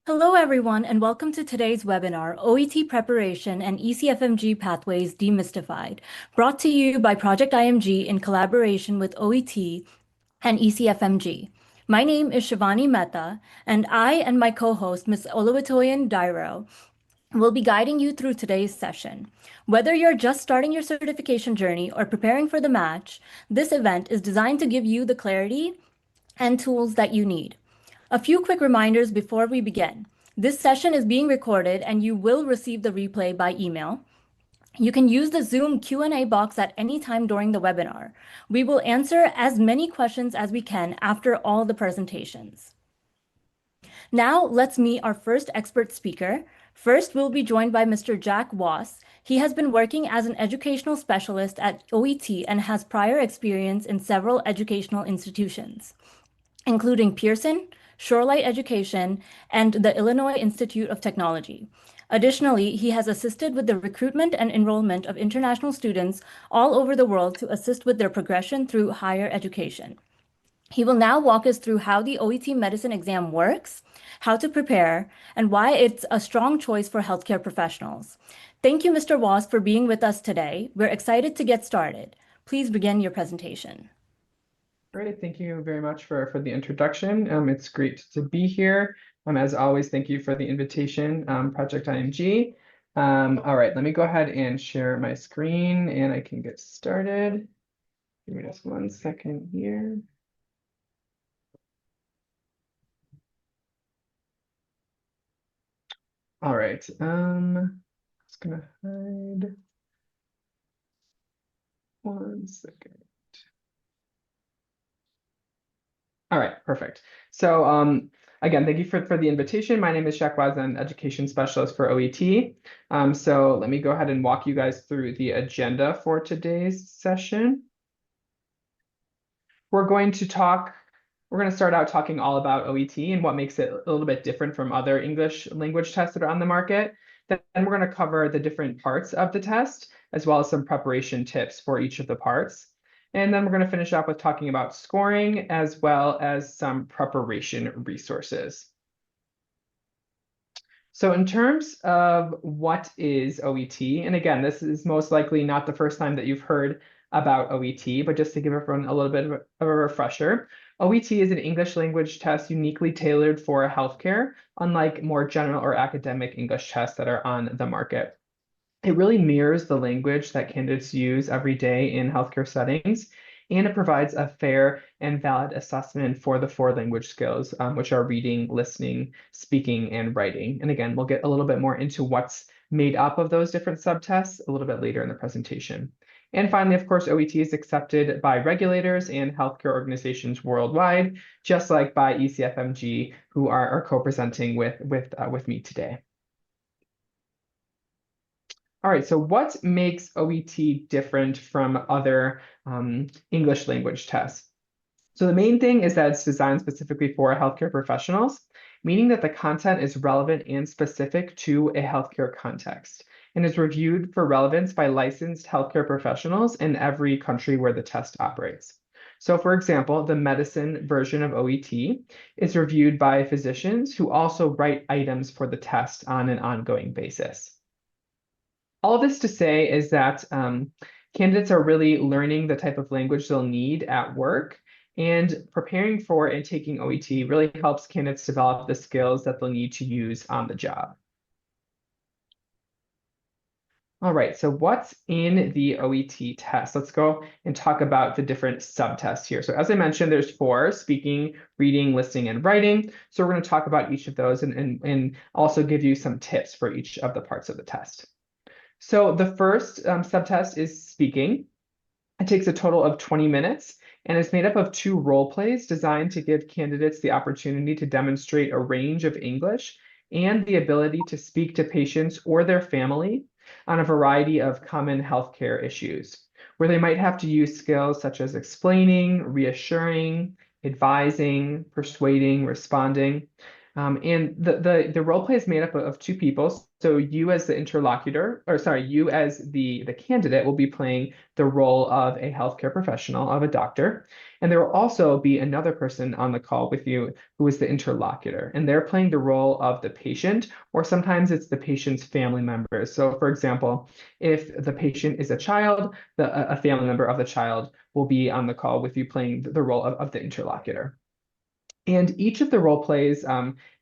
Hello, everyone, and welcome to today's webinar, OET Preparation and ECFMG Pathways Demystified, brought to you by Project IMG in collaboration with OET and ECFMG. My name is Shivani Mehta, and I and my co-host, Ms. Oluwatoyin Dairo, will be guiding you through today's session. Whether you're just starting your certification journey or preparing for the match, this event is designed to give you the clarity and tools that you need. A few quick reminders before we begin. This session is being recorded and you will receive the replay by email. You can use the Zoom Q&A box at any time during the webinar. We will answer as many questions as we can after all the presentations. Now, let's meet our first expert speaker. First, we'll be joined by Mr. Jack Wass. He has been working as an educational specialist at OET and has prior experience in several educational institutions, including Pearson, Shorelight Education, and the Illinois Institute of Technology. Additionally, he has assisted with the recruitment and enrollment of international students all over the world to assist with their progression through higher education. He will now walk us through how the OET Medicine exam works, how to prepare, and why it's a strong choice for healthcare professionals. Thank you, Mr. Wass, for being with us today. We're excited to get started. Please begin your presentation. Great, thank you very much for the introduction. It's great to be here. As always, thank you for the invitation, Project IMG. All right, let me go ahead and share my screen and I can get started. Give me just 1 second here. All right, just gonna hide 1 second. All right, perfect. So again, thank you for the invitation. My name is Jack Waz, I'm Education Specialist for OET. So let me go ahead and walk you guys through the agenda for today's session. We're going to start out talking all about OET and what makes it a little bit different from other English language tests that are on the market. Then we're going to cover the different parts of the test, as well as some preparation tips for each of the parts. And then we're going to finish up with talking about scoring, as well as some preparation resources. So in terms of what is OET, and again, this is most likely not the first time that you've heard about OET, but just to give everyone a little bit of a refresher, OET is an English language test uniquely tailored for healthcare, unlike more general or academic English tests that are on the market. It really mirrors the language that candidates use every day in healthcare settings, and it provides a fair and valid assessment for the 4 language skills, which are reading, listening, speaking, and writing. And again, we'll get a little bit more into what's made up of those different subtests a little bit later in the presentation. And finally, of course, OET is accepted by regulators and healthcare organizations worldwide, just like by ECFMG, who are co-presenting with me today. All right, so what makes OET different from other English language tests? So the main thing is that it's designed specifically for healthcare professionals, meaning that the content is relevant and specific to a healthcare context, and is reviewed for relevance by licensed healthcare professionals in every country where the test operates. So for example, the medicine version of OET is reviewed by physicians who also write items for the test on an ongoing basis. All this to say is that candidates are really learning the type of language they'll need at work, and preparing for and taking OET really helps candidates develop the skills that they'll need to use on the job. All right, so what's in the OET test? Let's go and talk about the different subtests here. So as I mentioned, there's 4: speaking, reading, listening, and writing. So we're going to talk about each of those and also give you some tips for each of the parts of the test. So the first subtest is speaking. It takes a total of 20 minutes and is made up of 2 role plays designed to give candidates the opportunity to demonstrate a range of English and the ability to speak to patients or their family on a variety of common healthcare issues, where they might have to use skills such as explaining, reassuring, advising, persuading, responding. And the role play is made up of two people. So you as the interlocutor, or sorry, you as the candidate will be playing the role of a healthcare professional, of a doctor. And there will also be another person on the call with you who is the interlocutor. And they're playing the role of the patient, or sometimes it's the patient's family members. So for example, if the patient is a child, a family member of the child will be on the call with you playing the role of the interlocutor. And each of the role plays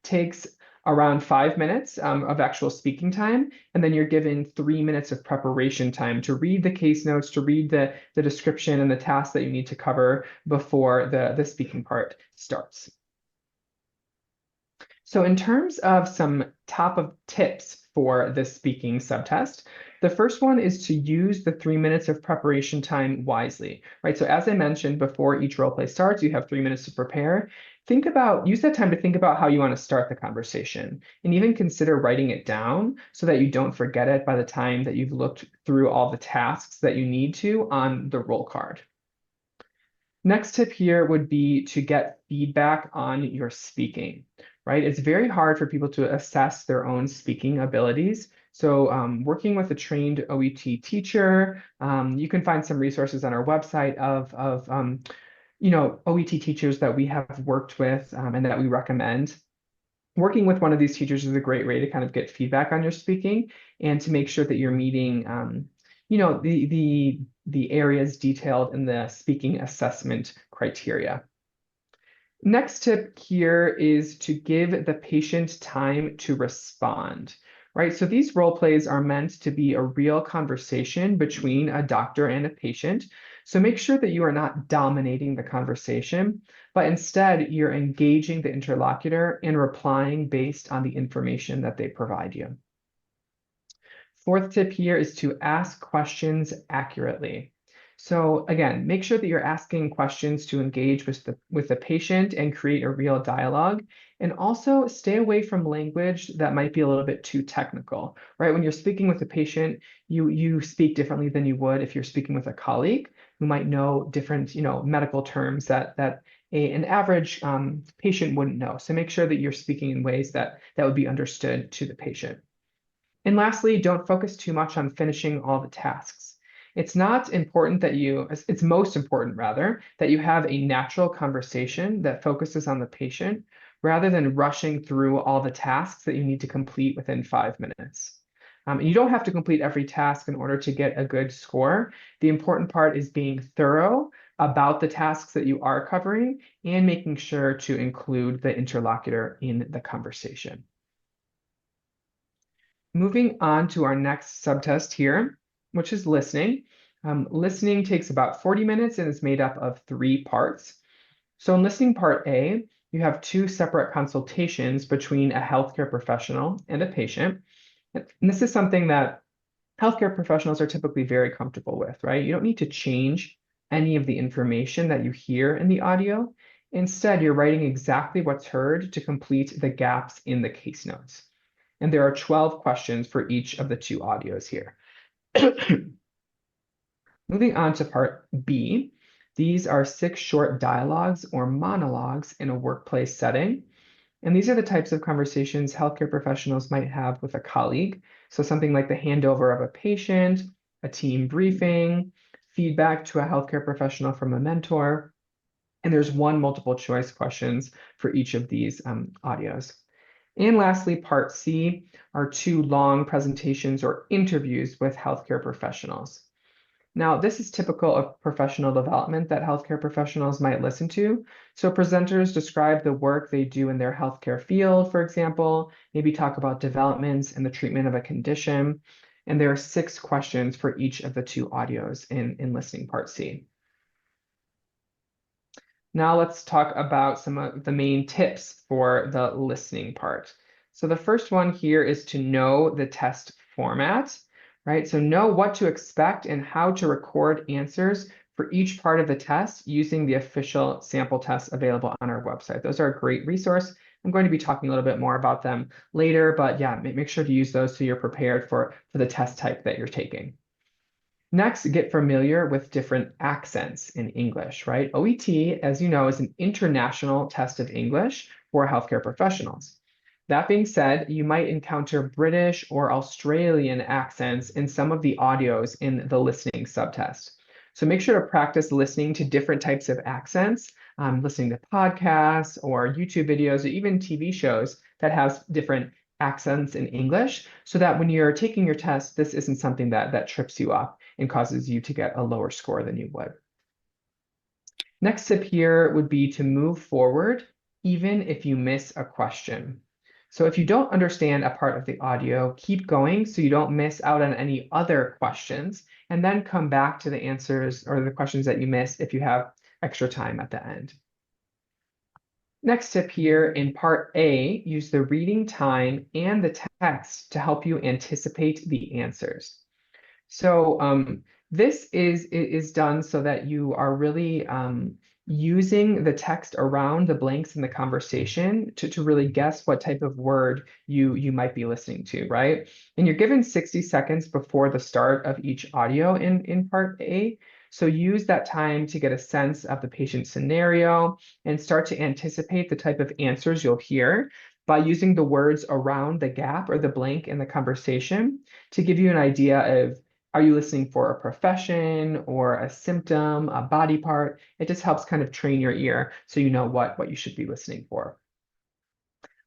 takes around 5 minutes of actual speaking time. And then you're given 3 minutes of preparation time to read the case notes, to read the description and the tasks that you need to cover before the speaking part starts. So in terms of some top of tips for the speaking subtest, the first one is to use the 3 minutes of preparation time wisely, right? So as I mentioned before each role play starts, you have 3 minutes to prepare. Use that time to think about how you want to start the conversation and even consider writing it down so that you don't forget it by the time that you've looked through all the tasks that you need to on the roll card. Next tip here would be to get feedback on your speaking, right? It's very hard for people to assess their own speaking abilities. So working with a trained OET teacher, you can find some resources on our website of OET teachers that we have worked with and that we recommend. Working with one of these teachers is a great way to kind of get feedback on your speaking and to make sure that you're meeting the areas detailed in the speaking assessment criteria. Next tip here is to give the patient time to respond, right? So these role plays are meant to be a real conversation between a doctor and a patient. So make sure that you are not dominating the conversation, but instead you're engaging the interlocutor and replying based on the information that they provide you. Fourth tip here is to ask questions accurately. So again, make sure that you're asking questions to engage with the patient and create a real dialogue. And also stay away from language that might be a little bit too technical, right? When you're speaking with a patient, you speak differently than you would if you're speaking with a colleague who might know different, medical terms that an average patient wouldn't know. So make sure that you're speaking in ways that would be understood to the patient. And lastly, don't focus too much on finishing all the tasks. It's most important rather, that you have a natural conversation that focuses on the patient rather than rushing through all the tasks that you need to complete within 5 minutes. And you don't have to complete every task in order to get a good score. The important part is being thorough about the tasks that you are covering and making sure to include the interlocutor in the conversation. Moving on to our next subtest here, which is listening. Listening takes about 40 minutes and is made up of 3 parts. So in listening part A, you have 2 separate consultations between a healthcare professional and a patient. And this is something that healthcare professionals are typically very comfortable with, right? You don't need to change any of the information that you hear in the audio. Instead, you're writing exactly what's heard to complete the gaps in the case notes. And there are 12 questions for each of the 2 audios here. Moving on to part B, these are 6 short dialogues or monologues in a workplace setting. And these are the types of conversations healthcare professionals might have with a colleague. So something like the handover of a patient, a team briefing, feedback to a healthcare professional from a mentor. And there's 1 multiple choice questions for each of these audios. And lastly, part C are 2 long presentations or interviews with healthcare professionals. Now, this is typical of professional development that healthcare professionals might listen to. So presenters describe the work they do in their healthcare field, for example, maybe talk about developments in the treatment of a condition. And there are 6 questions for each of the 2 audios in listening part C. Now let's talk about some of the main tips for the listening part. So the first one here is to know the test format, right? So know what to expect and how to record answers for each part of the test using the official sample tests available on our website. Those are a great resource. I'm going to be talking a little bit more about them later, but yeah, make sure to use those so you're prepared for the test type that you're taking. Next, get familiar with different accents in English, right? OET, as you know, is an international test of English for healthcare professionals. That being said, you might encounter British or Australian accents in some of the audios in the listening subtest. So make sure to practice listening to different types of accents, listening to podcasts or YouTube videos or even TV shows that have different accents in English, so that when you're taking your test, this isn't something that trips you up and causes you to get a lower score than you would. Next tip here would be to move forward even if you miss a question. So if you don't understand a part of the audio, keep going so you don't miss out on any other questions, and then come back to the answers or the questions that you missed if you have extra time at the end. Next tip here in part A, use the reading time and the text to help you anticipate the answers. So this is done so that you are really using the text around the blanks in the conversation to really guess what type of word you might be listening to, right? And you're given 60 seconds before the start of each audio in part A. So use that time to get a sense of the patient scenario and start to anticipate the type of answers you'll hear by using the words around the gap or the blank in the conversation to give you an idea of, are you listening for a profession or a symptom, a body part? It just helps kind of train your ear so you know what you should be listening for.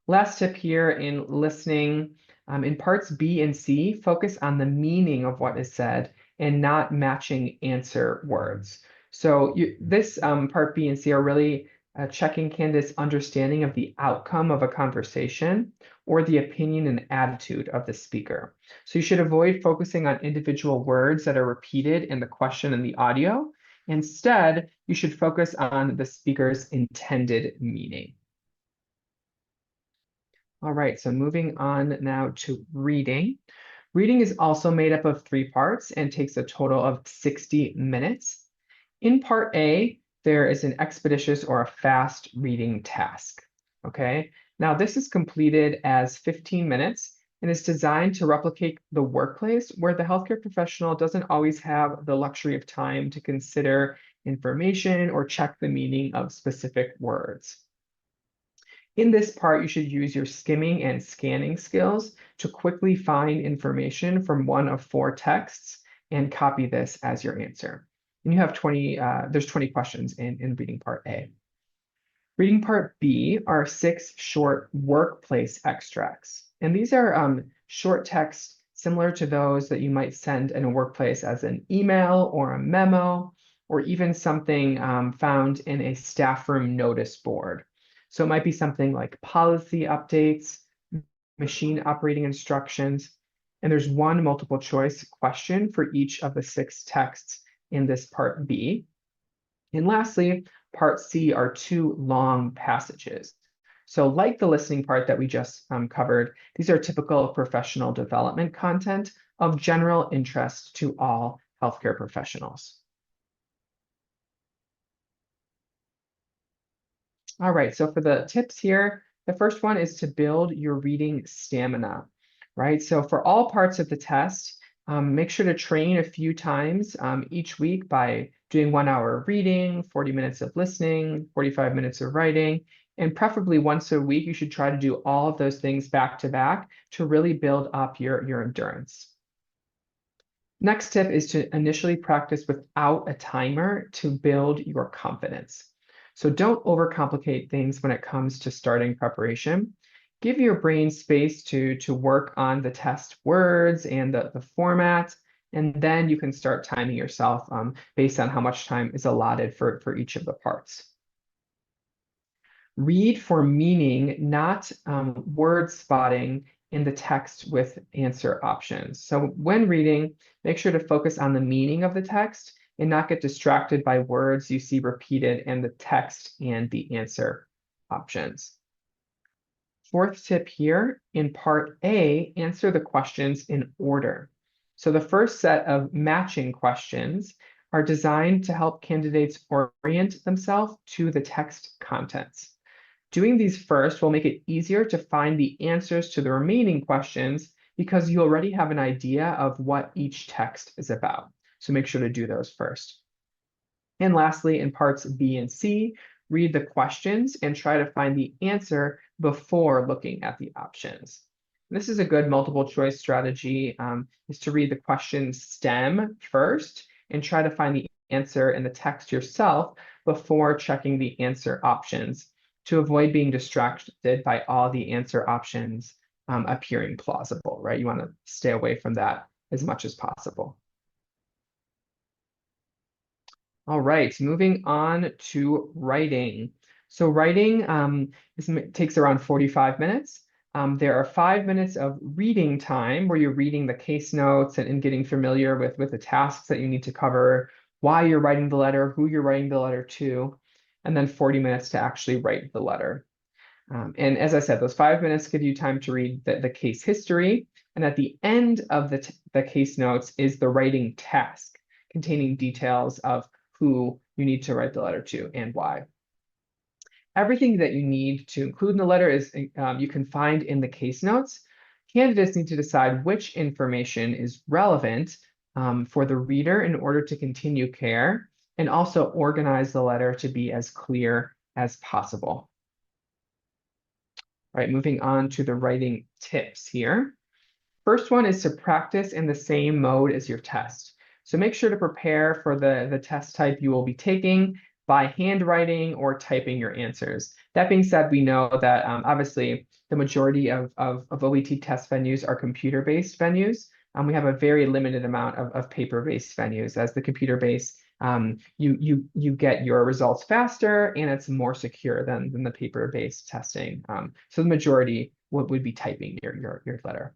Last tip here in listening, in parts B and C, focus on the meaning of what is said and not matching answer words. So this part B and C are really checking candidates' understanding of the outcome of a conversation or the opinion and attitude of the speaker. So you should avoid focusing on individual words that are repeated in the question and the audio. Instead, you should focus on the speaker's intended meaning. All right, so moving on now to reading. Reading is also made up of 3 parts and takes a total of 60 minutes. In part A, there is an expeditious or a fast reading task, okay? Now this is completed as 15 minutes and is designed to replicate the workplace where the healthcare professional doesn't always have the luxury of time to consider information or check the meaning of specific words. In this part, you should use your skimming and scanning skills to quickly find information from one of 4 texts and copy this as your answer. And you have there's 20 questions in reading part A. Reading part B are 6 short workplace extracts. And these are short texts similar to those that you might send in a workplace as an email or a memo, or even something found in a staff room notice board. So it might be something like policy updates, machine operating instructions, and there's 1 multiple choice question for each of the 6 texts in this part B. And lastly, part C are 2 long passages. So like the listening part that we just covered, these are typical professional development content of general interest to all healthcare professionals. All right, so for the tips here, the first one is to build your reading stamina, right? So for all parts of the test, make sure to train a few times each week by doing 1 hour of reading, 40 minutes of listening, 45 minutes of writing, and preferably once a week, you should try to do all of those things back to back to really build up your endurance. Next tip is to initially practice without a timer to build your confidence. So don't overcomplicate things when it comes to starting preparation. Give your brain space to work on the test words and the format, and then you can start timing yourself based on how much time is allotted for each of the parts. Read for meaning, not word spotting in the text with answer options. So when reading, make sure to focus on the meaning of the text and not get distracted by words you see repeated in the text and the answer options. 4th tip here, in part A, answer the questions in order. So the first set of matching questions are designed to help candidates orient themselves to the text contents. Doing these first will make it easier to find the answers to the remaining questions because you already have an idea of what each text is about. So make sure to do those first. And lastly, in parts B and C, read the questions and try to find the answer before looking at the options. This is a good multiple choice strategy, is to read the question stem first and try to find the answer in the text yourself before checking the answer options to avoid being distracted by all the answer options appearing plausible, right? You want to stay away from that as much as possible. All right, moving on to writing. So writing takes around 45 minutes. There are 5 minutes of reading time where you're reading the case notes and getting familiar with the tasks that you need to cover, why you're writing the letter, who you're writing the letter to, and then 40 minutes to actually write the letter. And as I said, those 5 minutes give you time to read the case history. And at the end of the case notes is the writing task, containing details of who you need to write the letter to and why. Everything that you need to include in the letter is you can find in the case notes. Candidates need to decide which information is relevant for the reader in order to continue care, and also organize the letter to be as clear as possible. All right, moving on to the writing tips here. First one is to practice in the same mode as your test. So make sure to prepare for the test type you will be taking by handwriting or typing your answers. That being said, we know that obviously the majority of OET test venues are computer-based venues. We have a very limited amount of paper-based venues. As the computer-based, you get your results faster and it's more secure than the paper-based testing. So the majority would be typing your letter.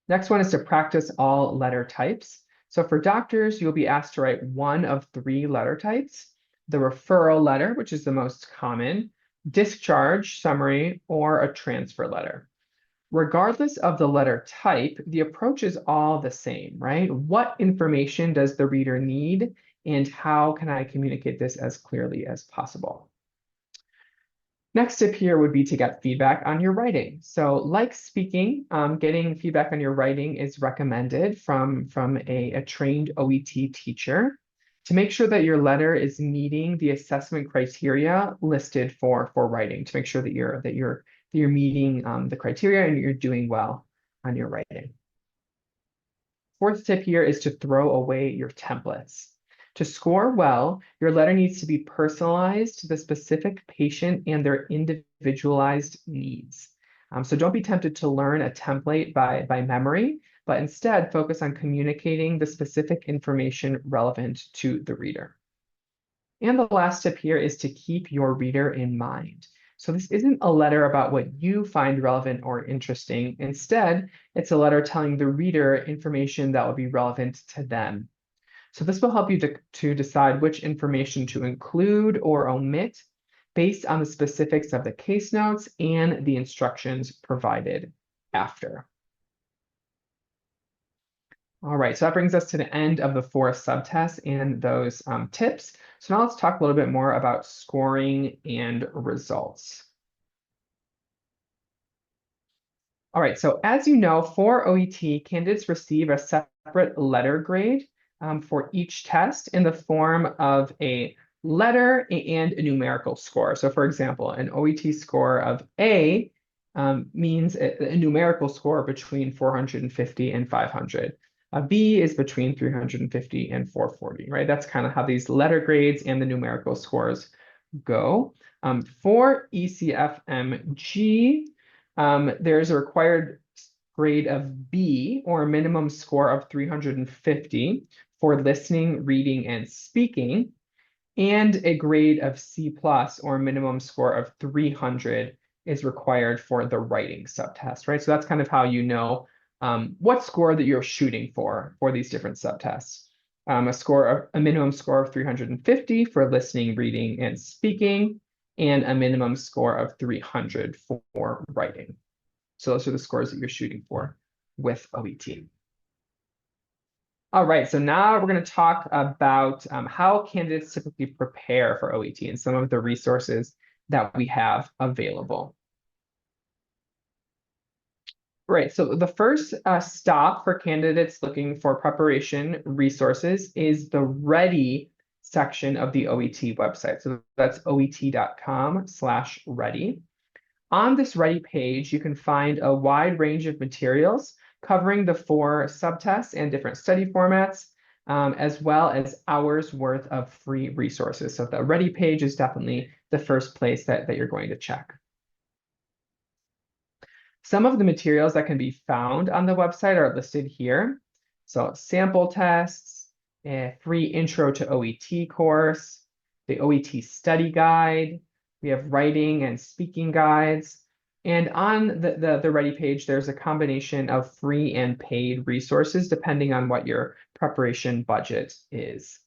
Next one is to practice all letter types. So for doctors, you'll be asked to write one of 3 letter types: the referral letter, which is the most common, discharge, summary, or a transfer letter. Regardless of the letter type, the approach is all the same, right? What information does the reader need, and how can I communicate this as clearly as possible? Next tip here would be to get feedback on your writing. So like speaking, getting feedback on your writing is recommended from a trained OET teacher to make sure that your letter is meeting the assessment criteria listed for writing, to make sure that you're meeting the criteria and you're doing well on your writing. Fourth tip here is to throw away your templates. To score well, your letter needs to be personalized to the specific patient and their individualized needs. So don't be tempted to learn a template by memory, but instead focus on communicating the specific information relevant to the reader. And the last tip here is to keep your reader in mind. So this isn't a letter about what you find relevant or interesting. Instead, it's a letter telling the reader information that will be relevant to them. So this will help you to decide which information to include or omit based on the specifics of the case notes and the instructions provided after. All right, so that brings us to the end of the 4 subtests and those tips. So now let's talk a little bit more about scoring and results. All right, so as you know, for OET, candidates receive a separate letter grade for each test in the form of a letter and a numerical score. So for example, an OET score of A means a numerical score between 450 and 500. A B is between 350 and 440, right? That's kind of how these letter grades and the numerical scores go. For ECFMG, there's a required grade of B, or a minimum score of 350 for listening, reading, and speaking, and a grade of C+, or a minimum score of 300 is required for the writing subtest, right? So that's kind of how you know what score that you're shooting for these different subtests. A minimum score of 350 for listening, reading, and speaking, and a minimum score of 300 for writing. So those are the scores that you're shooting for with OET. All right, so now we're going to talk about how candidates typically prepare for OET and some of the resources that we have available. Right, so the first stop for candidates looking for preparation resources is the Ready section of the OET website. So that's oet.com/ready. On this Ready page, you can find a wide range of materials covering the 4 subtests and different study formats, as well as hours worth of free resources. So the Ready page is definitely the first place that you're going to check. Some of the materials that can be found on the website are listed here. So sample tests, a free intro to OET course, the OET study guide, we have writing and speaking guides. And on the Ready page, there's a combination of free and paid resources depending on what your preparation budget is.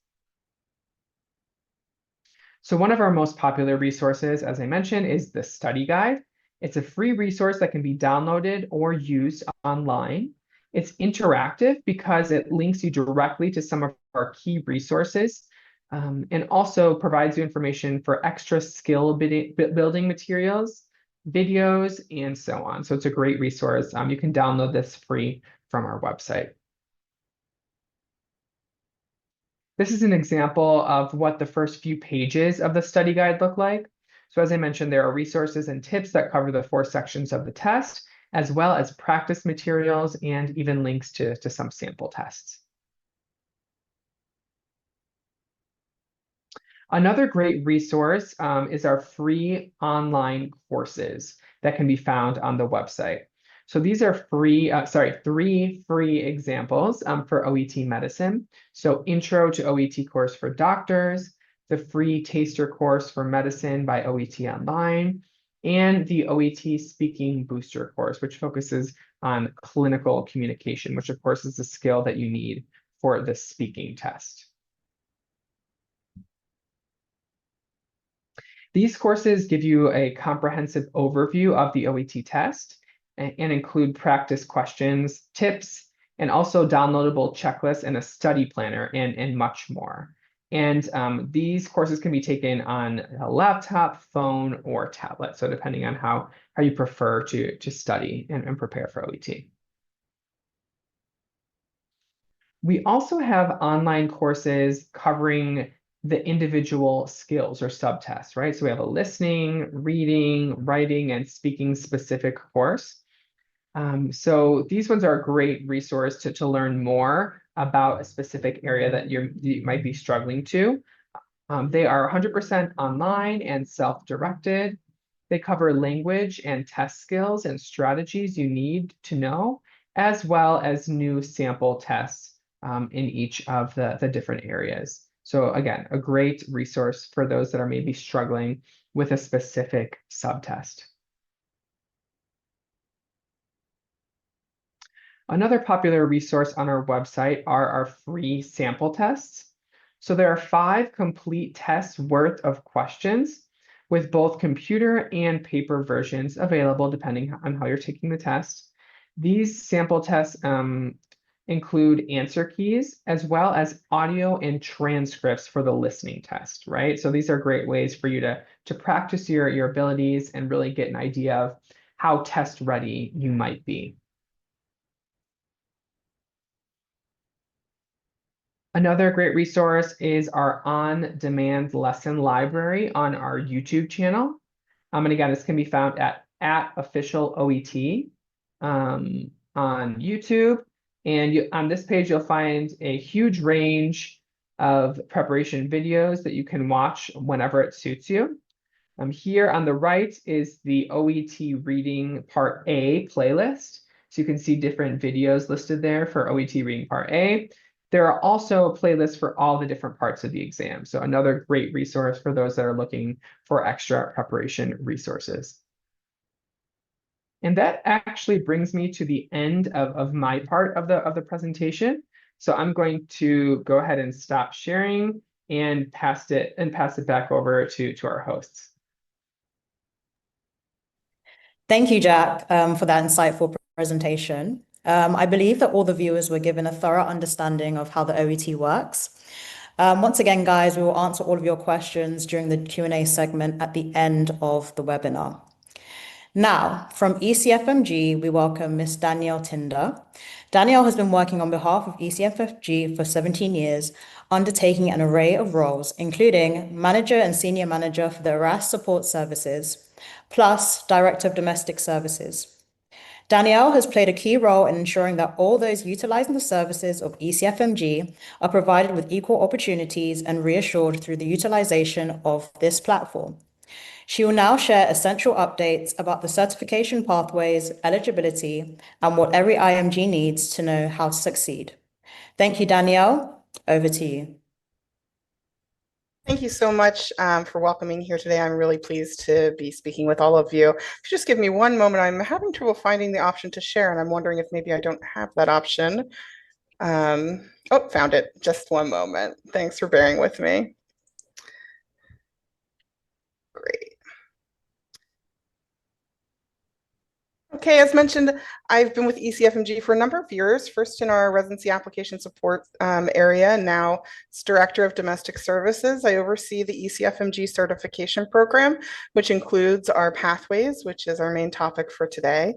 So one of our most popular resources, as I mentioned, is the study guide. It's a free resource that can be downloaded or used online. It's interactive because it links you directly to some of our key resources, and also provides you information for extra skill building materials, videos, and so on. So it's a great resource. You can download this free from our website. This is an example of what the first few pages of the study guide look like. So as I mentioned, there are resources and tips that cover the 4 sections of the test, as well as practice materials and even links to some sample tests. Another great resource is our free online courses that can be found on the website. So these are 3 free examples for OET Medicine. So Intro to OET course for doctors, the free taster course for medicine by OET Online, and the OET Speaking Booster course, which focuses on clinical communication, which of course is a skill that you need for the speaking test. These courses give you a comprehensive overview of the OET test and include practice questions, tips, and also downloadable checklists and a study planner and much more. And these courses can be taken on a laptop, phone, or tablet. So depending on how you prefer to study and prepare for OET. We also have online courses covering the individual skills or subtests, right? So we have a listening, reading, writing, and speaking specific course. So these ones are a great resource to learn more about a specific area that you might be struggling to. They are 100% online and self-directed. They cover language and test skills and strategies you need to know, as well as new sample tests in each of the different areas. So again, a great resource for those that are maybe struggling with a specific subtest. Another popular resource on our website are our free sample tests. So there are 5 complete tests worth of questions with both computer and paper versions available depending on how you're taking the test. These sample tests include answer keys as well as audio and transcripts for the listening test, right? So these are great ways for you to practice your abilities and really get an idea of how test ready you might be. Another great resource is our on-demand lesson library on our YouTube channel. And again, this can be found at official OET on YouTube. And on this page, you'll find a huge range of preparation videos that you can watch whenever it suits you. Here on the right is the OET Reading Part A playlist. So you can see different videos listed there for OET Reading Part A. There are also playlists for all the different parts of the exam. So another great resource for those that are looking for extra preparation resources. And that actually brings me to the end of my part of the presentation. So I'm going to go ahead and stop sharing and pass it back over to our hosts. Thank you, Jack, for that insightful presentation. I believe that all the viewers were given a thorough understanding of how the OET works. Once again, guys, we will answer all of your questions during the Q&A segment at the end of the webinar. Now, from ECFMG, we welcome Ms. Danielle Tinder Danielle has been working on behalf of ECFFG for 17 years, undertaking an array of roles, including manager and senior manager for the ERAS support services, plus director of domestic services. Danielle has played a key role in ensuring that all those utilizing the services of ECFMG are provided with equal opportunities and reassured through the utilization of this platform. She will now share essential updates about the certification pathways, eligibility, and what every IMG needs to know how to succeed. Thank you, Danielle. Over to you. Thank you so much for welcoming here today. I'm really pleased to be speaking with all of you. If you just give me one moment, I'm having trouble finding the option to share, and I'm wondering if maybe I don't have that option. Oh, found it. Just one moment. Thanks for bearing with me. Great. Okay, as mentioned, I've been with ECFMG for a number of years, first in our residency application support area, now as Director of Domestic Services. I oversee the ECFMG certification program, which includes our pathways, which is our main topic for today.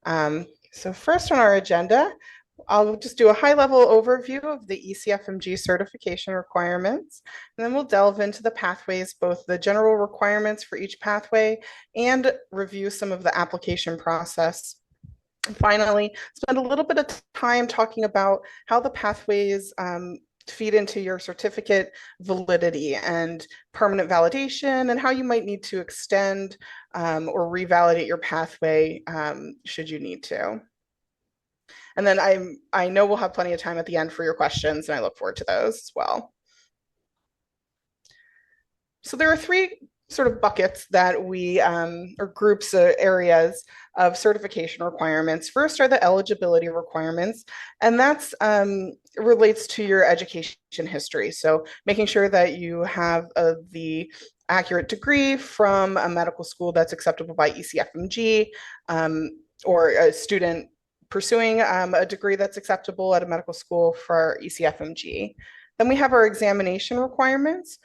So first on our agenda, I'll just do a high-level overview of the ECFMG certification requirements, and then we'll delve into the pathways, both the general requirements for each pathway and review some of the application process. And finally, spend a little bit of time talking about how the pathways feed into your certificate validity and permanent validation, and how you might need to extend or revalidate your pathway should you need to. And then I know we'll have plenty of time at the end for your questions, and I look forward to those as well. So there are three sort of buckets that we, or groups, areas of certification requirements. First are the eligibility requirements, and that's relates to your education history. So making sure that you have the accurate degree from a medical school that's acceptable by ECFMG, or a student pursuing a degree that's acceptable at a medical school for ECFMG. Then we have our examination requirements,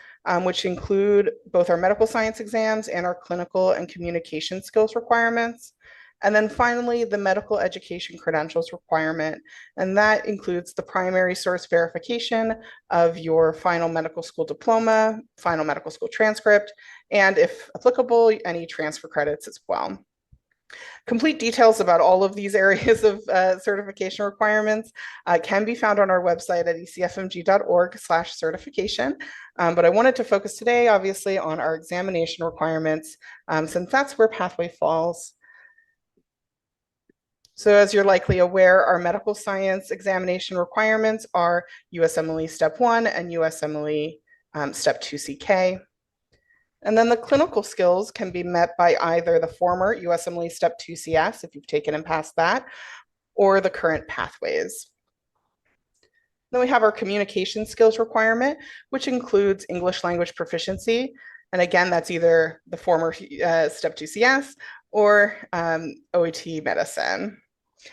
which include both our medical science exams and our clinical and communication skills requirements. And then finally, the medical education credentials requirement, and that includes the primary source verification of your final medical school diploma, final medical school transcript, and if applicable, any transfer credits as well. Complete details about all of these areas of certification requirements can be found on our website at ecfmg.org/certification. But I wanted to focus today, obviously, on our examination requirements, since that's where pathway falls. So as you're likely aware, our medical science examination requirements are USMLE Step 1 and USMLE Step 2 CK. And then the clinical skills can be met by either the former USMLE Step 2 CS, if you've taken and passed that, or the current pathways. Then we have our communication skills requirement, which includes English language proficiency. And again, that's either the former Step 2 CS or OET Medicine.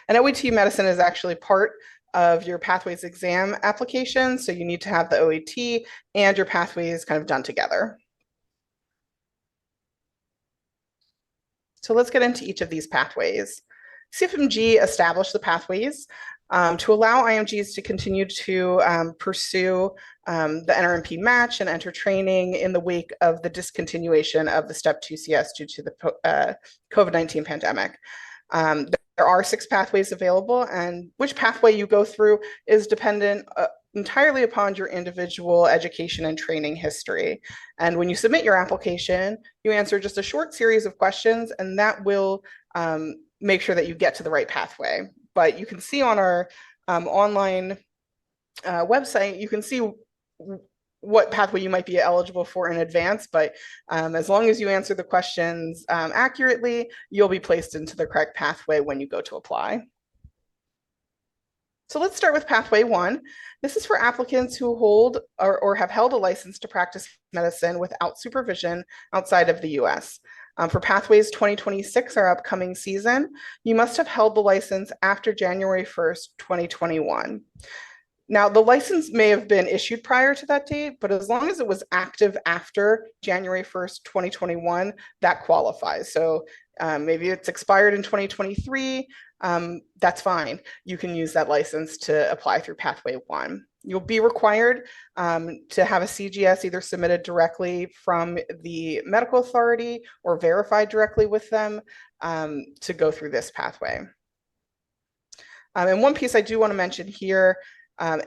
And OET Medicine is actually part of your pathways exam application. So you need to have the OET and your pathways kind of done together. So let's get into each of these pathways. ECFMG established the pathways to allow IMGs to continue to pursue the NRMP match and enter training in the wake of the discontinuation of the Step 2 CS due to the COVID-19 pandemic. There are 6 pathways available, and which pathway you go through is dependent entirely upon your individual education and training history. And when you submit your application, you answer just a short series of questions, and that will make sure that you get to the right pathway. But you can see on our online website, you can see what pathway you might be eligible for in advance, but as long as you answer the questions accurately, you'll be placed into the correct pathway when you go to apply. So let's start with pathway 1. This is for applicants who hold or have held a license to practice medicine without supervision outside of the US. For pathways 2026, our upcoming season, you must have held the license after January 1st, 2021. Now, the license may have been issued prior to that date, but as long as it was active after January 1st, 2021, that qualifies. So maybe it's expired in 2023, that's fine. You can use that license to apply through Pathway 1. You'll be required to have a CGS either submitted directly from the medical authority or verified directly with them to go through this pathway. And one piece I do want to mention here,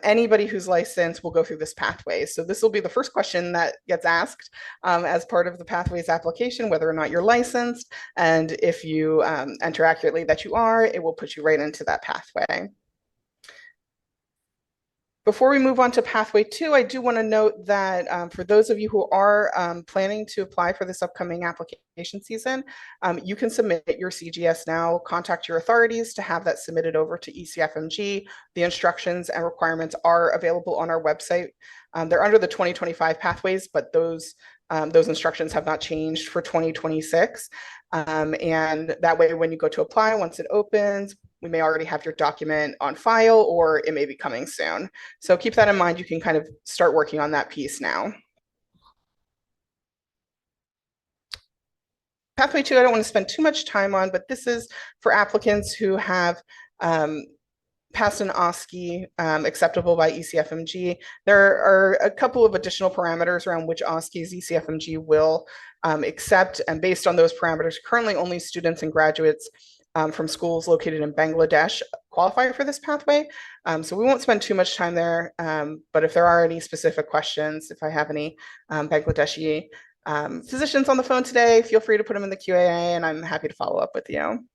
anybody who's licensed will go through this pathway. So this will be the first question that gets asked as part of the pathways application, whether or not you're licensed. And if you enter accurately that you are, it will put you right into that pathway. Before we move on to Pathway 2, I do want to note that for those of you who are planning to apply for this upcoming application season, you can submit your CGS now, contact your authorities to have that submitted over to ECFMG. The instructions and requirements are available on our website. They're under the 2025 pathways, but those instructions have not changed for 2026. And that way, when you go to apply, once it opens, we may already have your document on file, or it may be coming soon. So keep that in mind. You can kind of start working on that piece now. Pathway 2, I don't want to spend too much time on, but this is for applicants who have passed an OSCE acceptable by ECFMG. There are a couple of additional parameters around which OSCEs ECFMG will accept, and based on those parameters, currently only students and graduates from schools located in Bangladesh qualify for this pathway. So we won't spend too much time there, but if there are any specific questions, if I have any Bangladeshi physicians on the phone today, feel free to put them in the Q&A and I'm happy to follow up with you.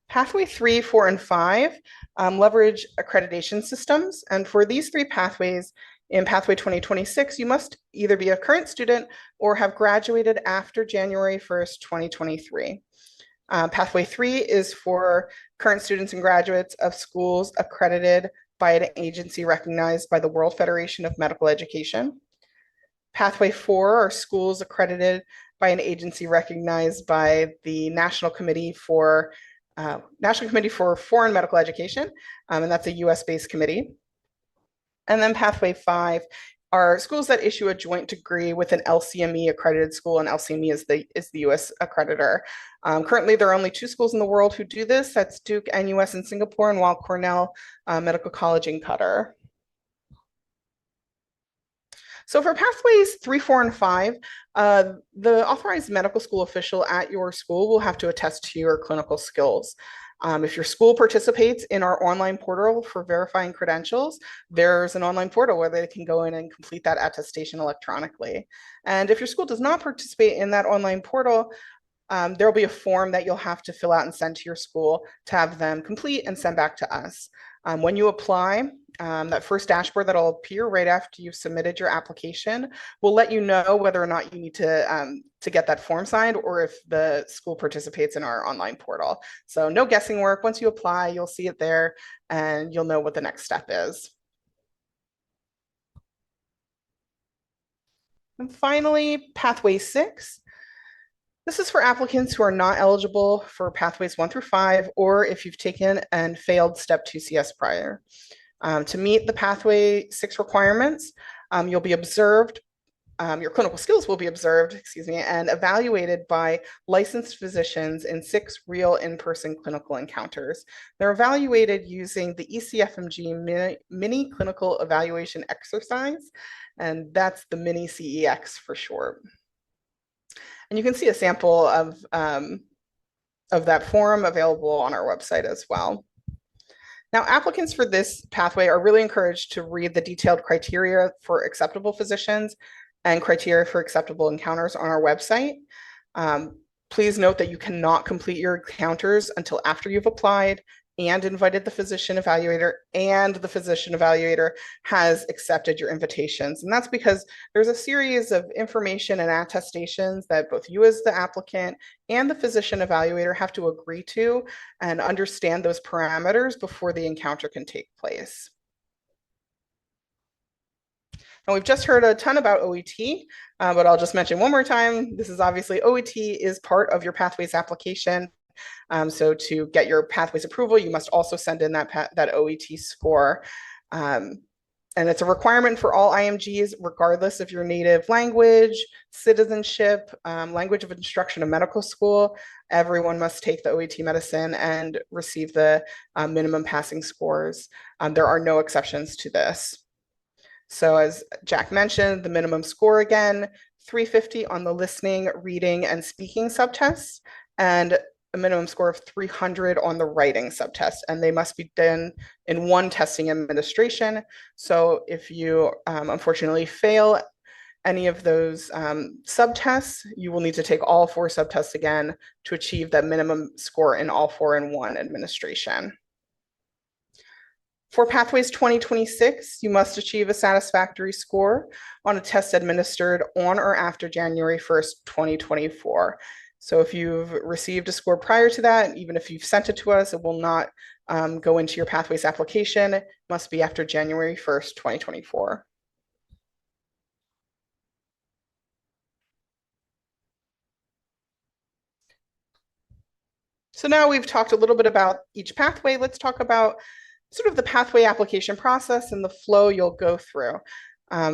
Pathway 3, 4, and 5 leverage accreditation systems. And for these three pathways, in Pathway 2026, you must either be a current student or have graduated after January 1st, 2023. Pathway 3 is for current students and graduates of schools accredited by an agency recognized by the World Federation of Medical Education. Pathway 4 are schools accredited by an agency recognized by the National Committee for Foreign Medical Education, and that's a US-based committee. And then Pathway 5 are schools that issue a joint degree with an LCME accredited school, and LCME is the US accreditor. Currently, there are only 2 schools in the world who do this. That's Duke NUS in Singapore and Weill Cornell Medical College in Qatar. So for pathways 3, 4, and 5, the authorized medical school official at your school will have to attest to your clinical skills. If your school participates in our online portal for verifying credentials, there's an online portal where they can go in and complete that attestation electronically. And if your school does not participate in that online portal, there'll be a form that you'll have to fill out and send to your school to have them complete and send back to us. When you apply, that first dashboard that'll appear right after you've submitted your application will let you know whether or not you need to get that form signed or if the school participates in our online portal. So no guessing work. Once you apply, you'll see it there and you'll know what the next step is. And finally, Pathway 6. This is for applicants who are not eligible for Pathways 1 through 5, or if you've taken and failed Step 2 CS prior. To meet the Pathway 6 requirements, you'll be observed, your clinical skills will be observed, and evaluated by licensed physicians in 6 real in-person clinical encounters. They're evaluated using the ECFMG mini clinical evaluation exercise, and that's the mini CEX for short. And you can see a sample of that form available on our website as well. Now, applicants for this pathway are really encouraged to read the detailed criteria for acceptable physicians and criteria for acceptable encounters on our website. Please note that you cannot complete your encounters until after you've applied and invited the physician evaluator, and the physician evaluator has accepted your invitations. And that's because there's a series of information and attestations that both you as the applicant and the physician evaluator have to agree to and understand those parameters before the encounter can take place. And we've just heard a ton about OET, but I'll just mention one more time, this is obviously OET is part of your Pathways application. So to get your Pathways approval, you must also send in that OET score. And And it's a requirement for all IMGs, regardless of your native language, citizenship, language of instruction in medical school. Everyone must take the OET Medicine and receive the minimum passing scores. There are no exceptions to this. So as Jack mentioned, the minimum score again, 350 on the listening, reading, and speaking subtests, and a minimum score of 300 on the writing subtest, and they must be done in one testing administration. So if you unfortunately fail any of those subtests, you will need to take all 4 subtests again to achieve that minimum score in all 4 in one administration. For Pathways 2026, you must achieve a satisfactory score on a test administered on or after January 1st, 2024. So if you've received a score prior to that, even if you've sent it to us, it will not go into your Pathways application. It must be after January 1st, 2024. So now we've talked a little bit about each pathway. Let's talk about sort of the pathway application process and the flow you'll go through.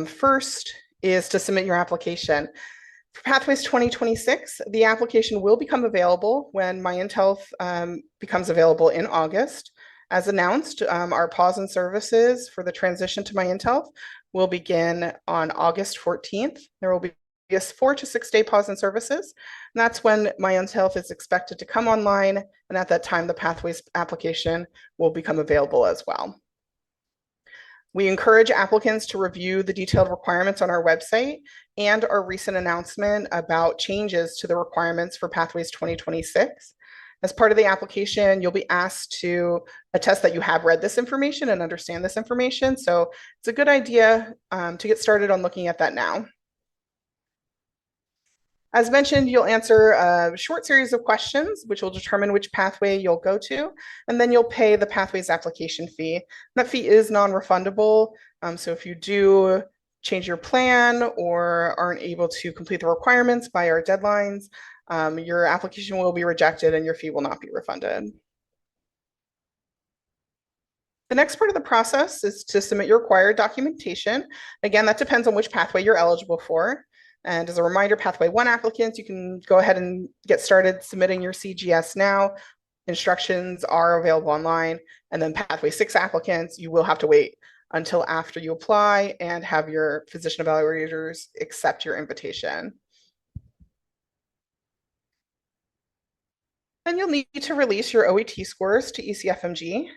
First is to submit your application. For Pathways 2026, the application will become available when MyInThealth becomes available in August. As announced, our pause in services for the transition to MyInThealth will begin on August 14th. There will be a 4 to 6 day pause in services. And that's when MyInThealth is expected to come online. And at that time, the Pathways application will become available as well. We encourage applicants to review the detailed requirements on our website and our recent announcement about changes to the requirements for Pathways 2026. As part of the application, you'll be asked to attest that you have read this information and understand this information. So it's a good idea to get started on looking at that now. As mentioned, you'll answer a short series of questions, which will determine which pathway you'll go to, and then you'll pay the Pathways application fee. That fee is non-refundable, so if you do change your plan or aren't able to complete the requirements by our deadlines, your application will be rejected and your fee will not be refunded. The next part of the process is to submit your required documentation. Again, that depends on which pathway you're eligible for. And as a reminder, Pathway 1 applicants, you can go ahead and get started submitting your CGS now. Instructions are available online. And then Pathway 6 applicants, you will have to wait until after you apply and have your physician evaluators accept your invitation. Then you'll need to release your OET scores to ECFMG.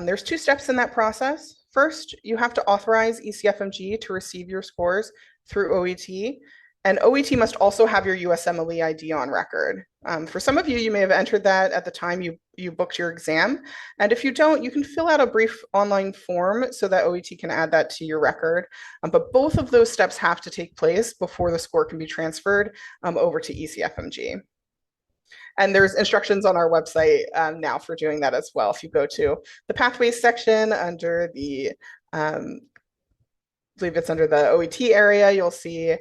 There's 2 steps in that process. First, you have to authorize ECFMG to receive your scores through OET, and OET must also have your USMLE ID on record. For some of you, you may have entered that at the time you booked your exam, and if you don't, you can fill out a brief online form so that OET can add that to your record. But both of those steps have to take place before the score can be transferred over to ECFMG. And there's instructions on our website now for doing that as well. If you go to the Pathways section under the, I believe it's under the OET area, you'll see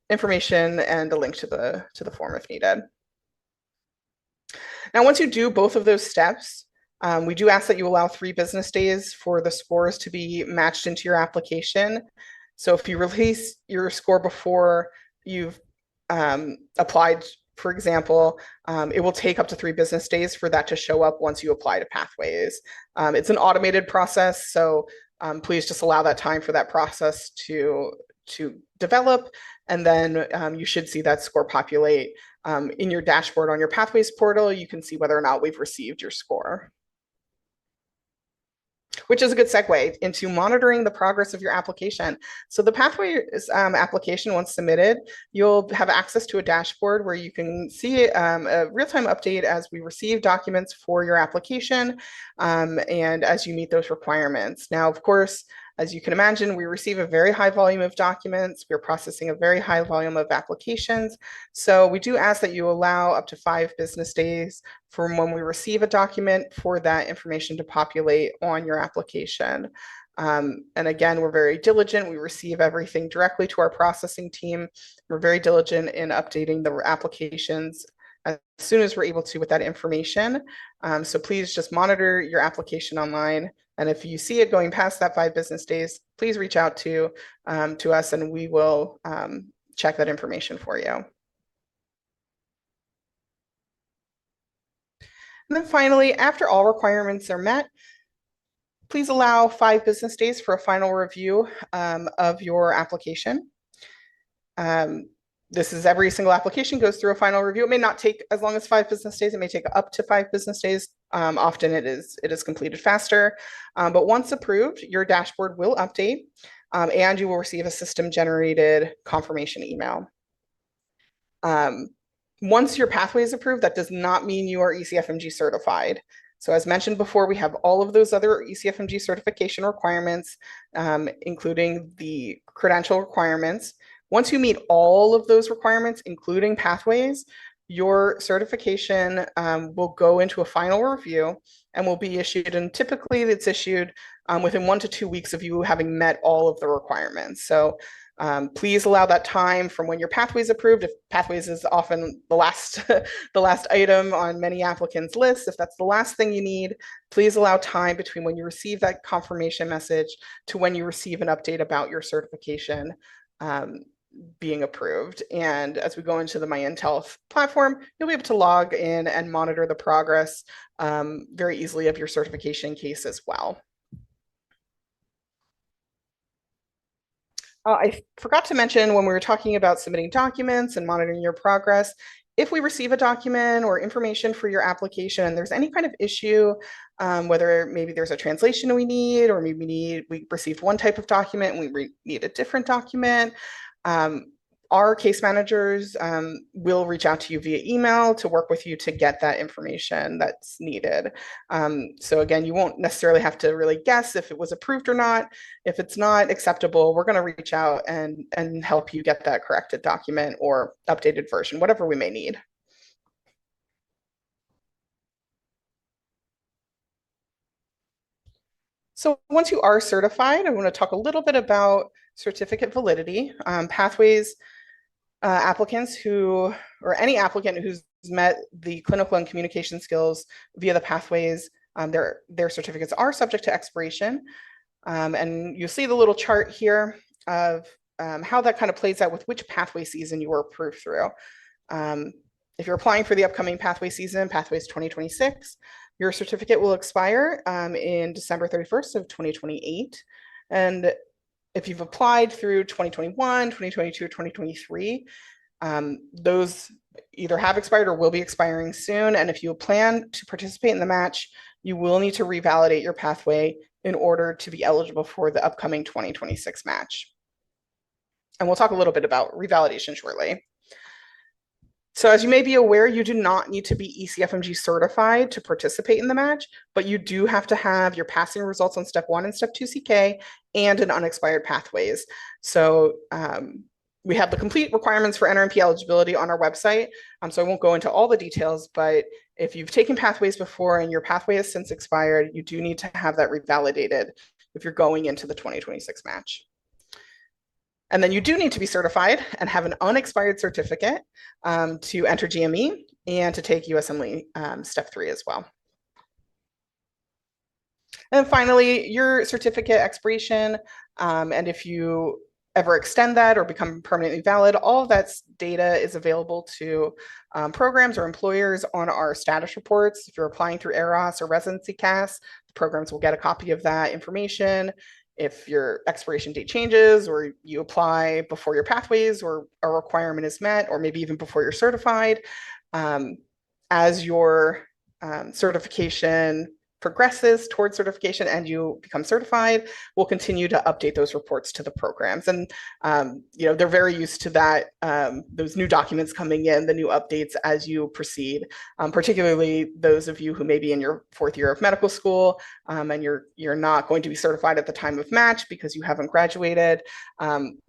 information and a link to the form if needed. Now, once you do both of those steps, we do ask that you allow 3 business days for the scores to be matched into your application. So if you release your score before you've applied, for example, it will take up to 3 business days for that to show up once you apply to Pathways. It's an automated process, so please just allow that time for that process to develop, and then you should see that score populate in your dashboard on your Pathways portal. You can see whether or not we've received your score, which is a good segue into monitoring the progress of your application. So the Pathways application, once submitted, you'll have access to a dashboard where you can see a real-time update as we receive documents for your application and as you meet those requirements. Now, of course, as you can imagine, we receive a very high volume of documents. We're processing a very high volume of applications. So we do ask that you allow up to 5 business days from when we receive a document for that information to populate on your application. And again, we're very diligent. We receive everything directly to our processing team. We're very diligent in updating the applications as soon as we're able to with that information. So please just monitor your application online And if you see it going past that 5 business days, please reach out to us and we will check that information for you. And then finally, after all requirements are met, please allow 5 business days for a final review of your application. This is every single application goes through a final review. It may not take as long as 5 business days. It may take up to 5 business days. Often it is completed faster. But once approved, your dashboard will update and you will receive a system-generated confirmation email. Once your pathway is approved, that does not mean you are ECFMG certified. So as mentioned before, we have all of those other ECFMG certification requirements, including the credential requirements. Once you meet all of those requirements, including pathways, your certification will go into a final review and will be issued. And typically it's issued within 1 to 2 weeks of you having met all of the requirements. So please allow that time from when your pathway is approved. If pathways is often the last, the last item on many applicants' lists, if that's the last thing you need, please allow time between when you receive that confirmation message to when you receive an update about your certification being approved. And as we go into the MyIntel platform, you'll be able to log in and monitor the progress very easily of your certification case as well. I forgot to mention when we were talking about submitting documents and monitoring your progress, if we receive a document or information for your application and there's any kind of issue, whether maybe there's a translation we need, or maybe we received one type of document and we need a different document, our case managers will reach out to you via email to work with you to get that information that's needed. So again, you won't necessarily have to really guess if it was approved or not. If it's not acceptable, we're going to reach out and help you get that corrected document or updated version, whatever we may need. So once you are certified, I want to talk a little bit about certificate validity. Pathways applicants who, or any applicant who's met the clinical and communication skills via the pathways, their certificates are subject to expiration. And you see the little chart here of how that kind of plays out with which pathway season you were approved through. If you're applying for the upcoming pathway season, Pathways 2026, your certificate will expire in December 31st of 2028. And if you've applied through 2021, 2022, or 2023, those either have expired or will be expiring soon. And if you plan to participate in the match, you will need to revalidate your pathway in order to be eligible for the upcoming 2026 match. And we'll talk a little bit about revalidation shortly. So as you may be aware, you do not need to be ECFMG certified to participate in the match, but you do have to have your passing results on step 1 and step 2 CK and an unexpired pathways. So we have the complete requirements for NRMP eligibility on our website. So I won't go into all the details, but if you've taken pathways before and your pathway has since expired, you do need to have that revalidated if you're going into the 2026 match. And then you do need to be certified and have an unexpired certificate to enter GME and to take USMLE step 3 as well. And finally, your certificate expiration, and if you ever extend that or become permanently valid, all of that data is available to programs or employers on our status reports. If you're applying through EROS or residency CAS, the programs will get a copy of that information. If your expiration date changes or you apply before your pathways or a requirement is met, or maybe even before you're certified, as your certification progresses towards certification and you become certified, we'll continue to update those reports to the programs. And you know, they're very used to that, those new documents coming in, the new updates as you proceed, particularly those of you who may be in your 4th year of medical school and you're not going to be certified at the time of match because you haven't graduated.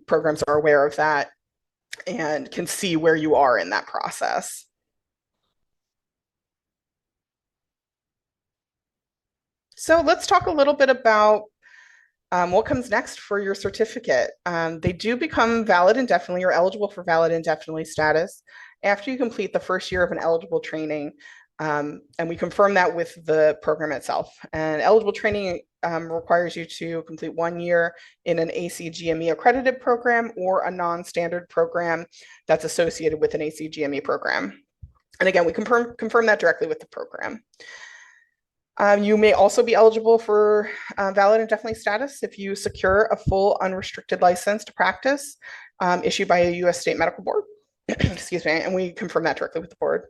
Programs are aware of that and can see where you are in that process. So let's talk a little bit about what comes next for your certificate. They do become valid indefinitely or eligible for valid indefinitely status after you complete the 1st year of an eligible training And we confirm that with the program itself. And eligible training requires you to complete 1 year in an ACGME accredited program or a non-standard program that's associated with an ACGME program. And again, we confirm that directly with the program. You may also be eligible for valid indefinite status if you secure a full unrestricted license to practice issued by a U.S. state medical board. Excuse me, and we confirm that directly with the board.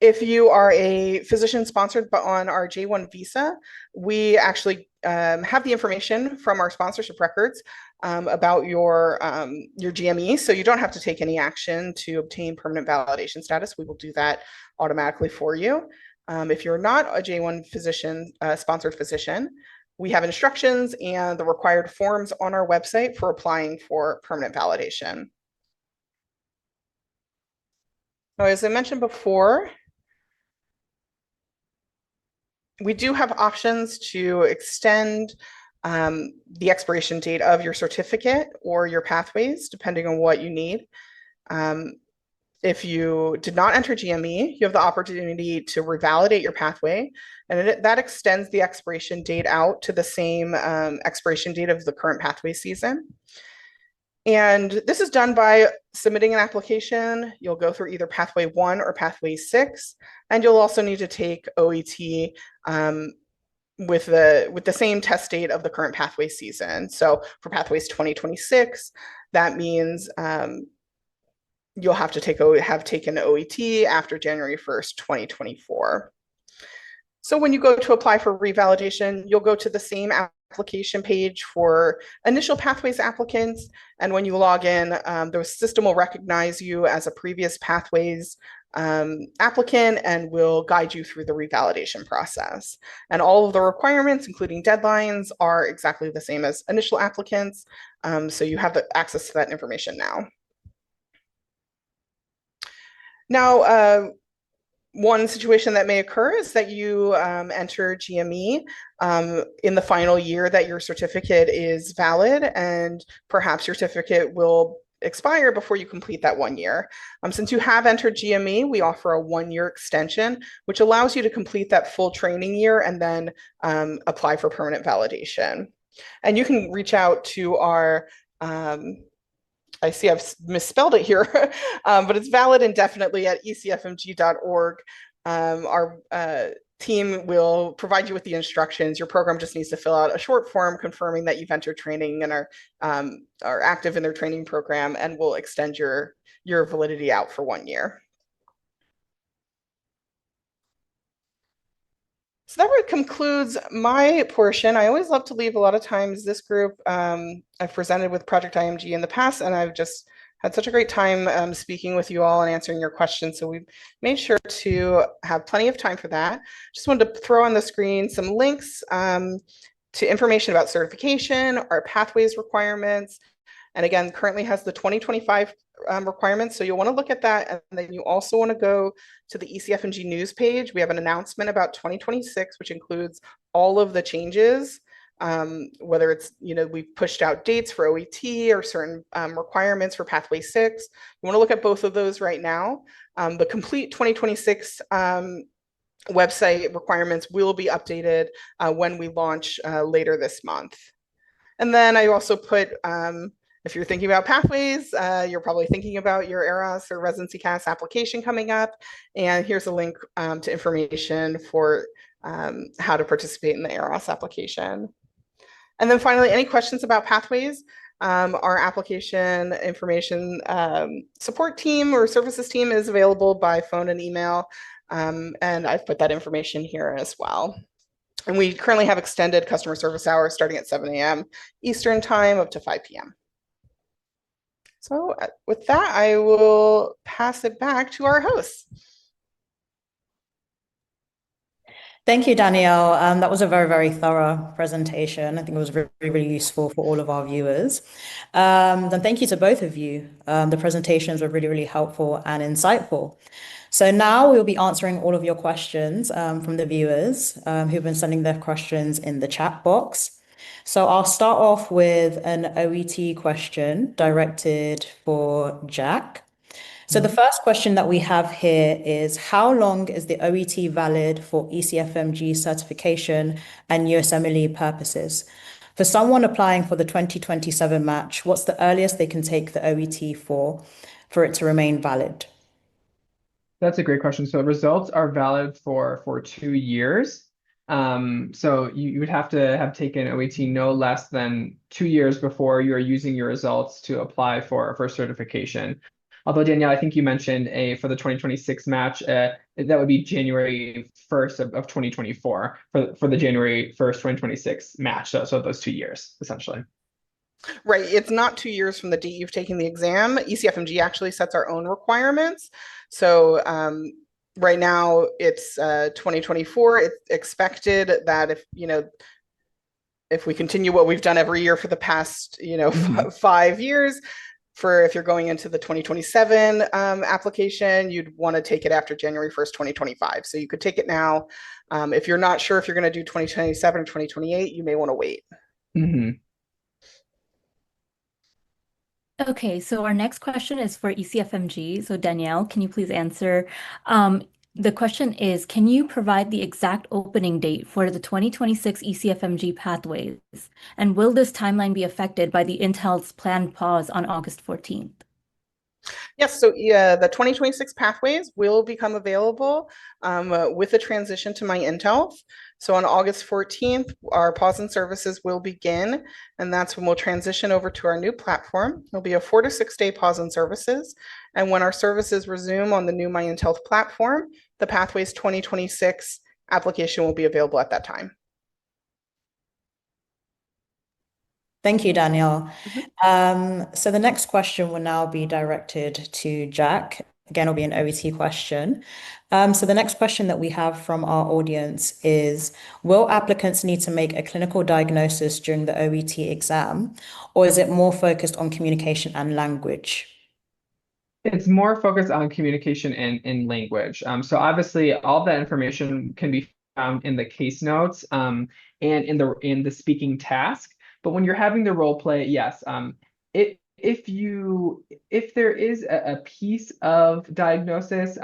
If you are a physician sponsored but on our J1 visa, we actually have the information from our sponsorship records about your GME, so you don't have to take any action to obtain permanent validation status. We will do that automatically for you. If you're not a J1 physician, sponsored physician, we have instructions and the required forms on our website for applying for permanent validation. Now, as I mentioned before, we do have options to extend the expiration date of your certificate or your pathways, depending on what you need. If you did not enter GME, you have the opportunity to revalidate your pathway, and that extends the expiration date out to the same expiration date of the current pathway season. And this is done by submitting an application. You'll go through either pathway 1 or pathway 6, and you'll also need to take OET with the same test date of the current pathway season. So for pathways 2026, that means you'll have to have taken OET after January 1st, 2024. So when you go to apply for revalidation, you'll go to the same application page for initial pathways applicants. And when you log in, the system will recognize you as a previous pathways applicant and will guide you through the revalidation process. And all of the requirements, including deadlines, are exactly the same as initial applicants. So you have access to that information now. Now, one situation that may occur is that you enter GME in the final year that your certificate is valid, and perhaps your certificate will expire before you complete that 1 year. Since you have entered GME, we offer a 1-year extension, which allows you to complete that full training year and then apply for permanent validation. And you can reach out to our I see I've misspelled it here, but it's valid indefinitely at ECFMG.org. Our team will provide you with the instructions. Your program just needs to fill out a short form confirming that you've entered training and are active in their training program, and will extend your validity out for 1 year. So that concludes my portion. I always love to leave a lot of times this group. I've presented with Project IMG in the past, and I've just had such a great time speaking with you all and answering your questions. So we've made sure to have plenty of time for that. Just wanted to throw on the screen some links to information about certification, our pathways requirements, and again, currently has the 2025 requirements. So you'll want to look at that. And then you also want to go to the ECFMG news page. We have an announcement about 2026, which includes all of the changes, whether it's, we've pushed out dates for OET or certain requirements for pathway 6. You want to look at both of those right now. The complete 2026 website requirements will be updated when we launch later this month. And then I also put, if you're thinking about pathways, you're probably thinking about your ERAS or residency CAS application coming up. And here's a link to information for how to participate in the ERAS application. And then finally, any questions about pathways? Our application information support team or services team is available by phone and email. And I've put that information here as well. And we currently have extended customer service hours starting at 7 a.m. Eastern time up to 5 p.m. So with that, I will pass it back to our hosts. Thank you, Danielle. That was a very, very thorough presentation. I think it was really, really useful for all of our viewers. And thank you to both of you. The presentations were really, really helpful and insightful. So now we'll be answering all of your questions from the viewers who've been sending their questions in the chat box. So I'll start off with an OET question directed for Jack. So the first question that we have here is, how long is the OET valid for ECFMG certification and USMLE purposes? For someone applying for the 2027 match, what's the earliest they can take the OET for it to remain valid? That's a great question. So results are valid for 2 years. So you would have to have taken OET no less than 2 years before you are using your results to apply for certification. Although Danielle, I think you mentioned for the 2026 match, that would be January 1st of 2024 for the January 1st, 2026 match. So those 2 years, essentially. Right. It's not 2 years from the date you've taken the exam. ECFMG actually sets our own requirements. So right now it's 2024. It's expected that if we continue what we've done every year for the past 5 years, if you're going into the 2027 application, you'd want to take it after January 1st, 2025. So you could take it now. If you're not sure if you're going to do 2027 or 2028, you may want to wait. Okay, so our next question is for ECFMG. So Danielle, can you please answer? The question is, can you provide the exact opening date for the 2026 ECFMG pathways? And will this timeline be affected by the Intel's planned pause on August 14th? Yes, so the 2026 pathways will become available with the transition to My Intel. So on August 14th, our pause in services will begin, and that's when we'll transition over to our new platform. It'll be a 4 to 6 day pause in services. And when our services resume on the new My Intel platform, the Pathways 2026 application will be available at that time. Thank you, Danielle. So the next question will now be directed to Jack. Again, it'll be an OET question. So the next question that we have from our audience is, will applicants need to make a clinical diagnosis during the OET exam, or is it more focused on communication and language? It's more focused on communication and language. So obviously all that information can be found in the case notes and in the speaking task. But when you're having the role play, yes, if there is a piece of diagnosis,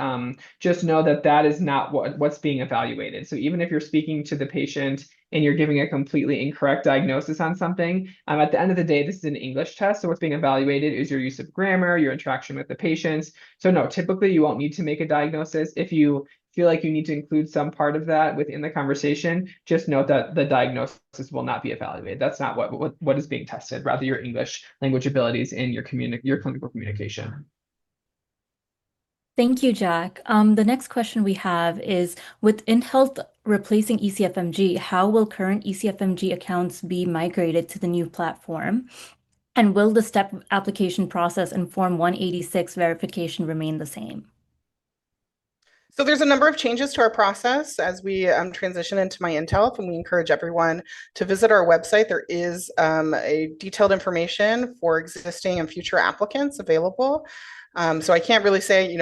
just know that is not what's being evaluated. So even if you're speaking to the patient and you're giving a completely incorrect diagnosis on something, at the end of the day, this is an English test. So what's being evaluated is your use of grammar, your interaction with the patients. So no, typically you won't need to make a diagnosis. If you feel like you need to include some part of that within the conversation, just note that the diagnosis will not be evaluated. That's not what is being tested, rather your English language abilities and your clinical communication. Thank you, Jack. The next question we have is, with InHealth replacing ECFMG, how will current ECFMG accounts be migrated to the new platform? And will the step application process and Form 186 verification remain the same? So there's a number of changes to our process as we transition into My Intel, and we encourage everyone to visit our website. There is a detailed information for existing and future applicants available. So I can't really say,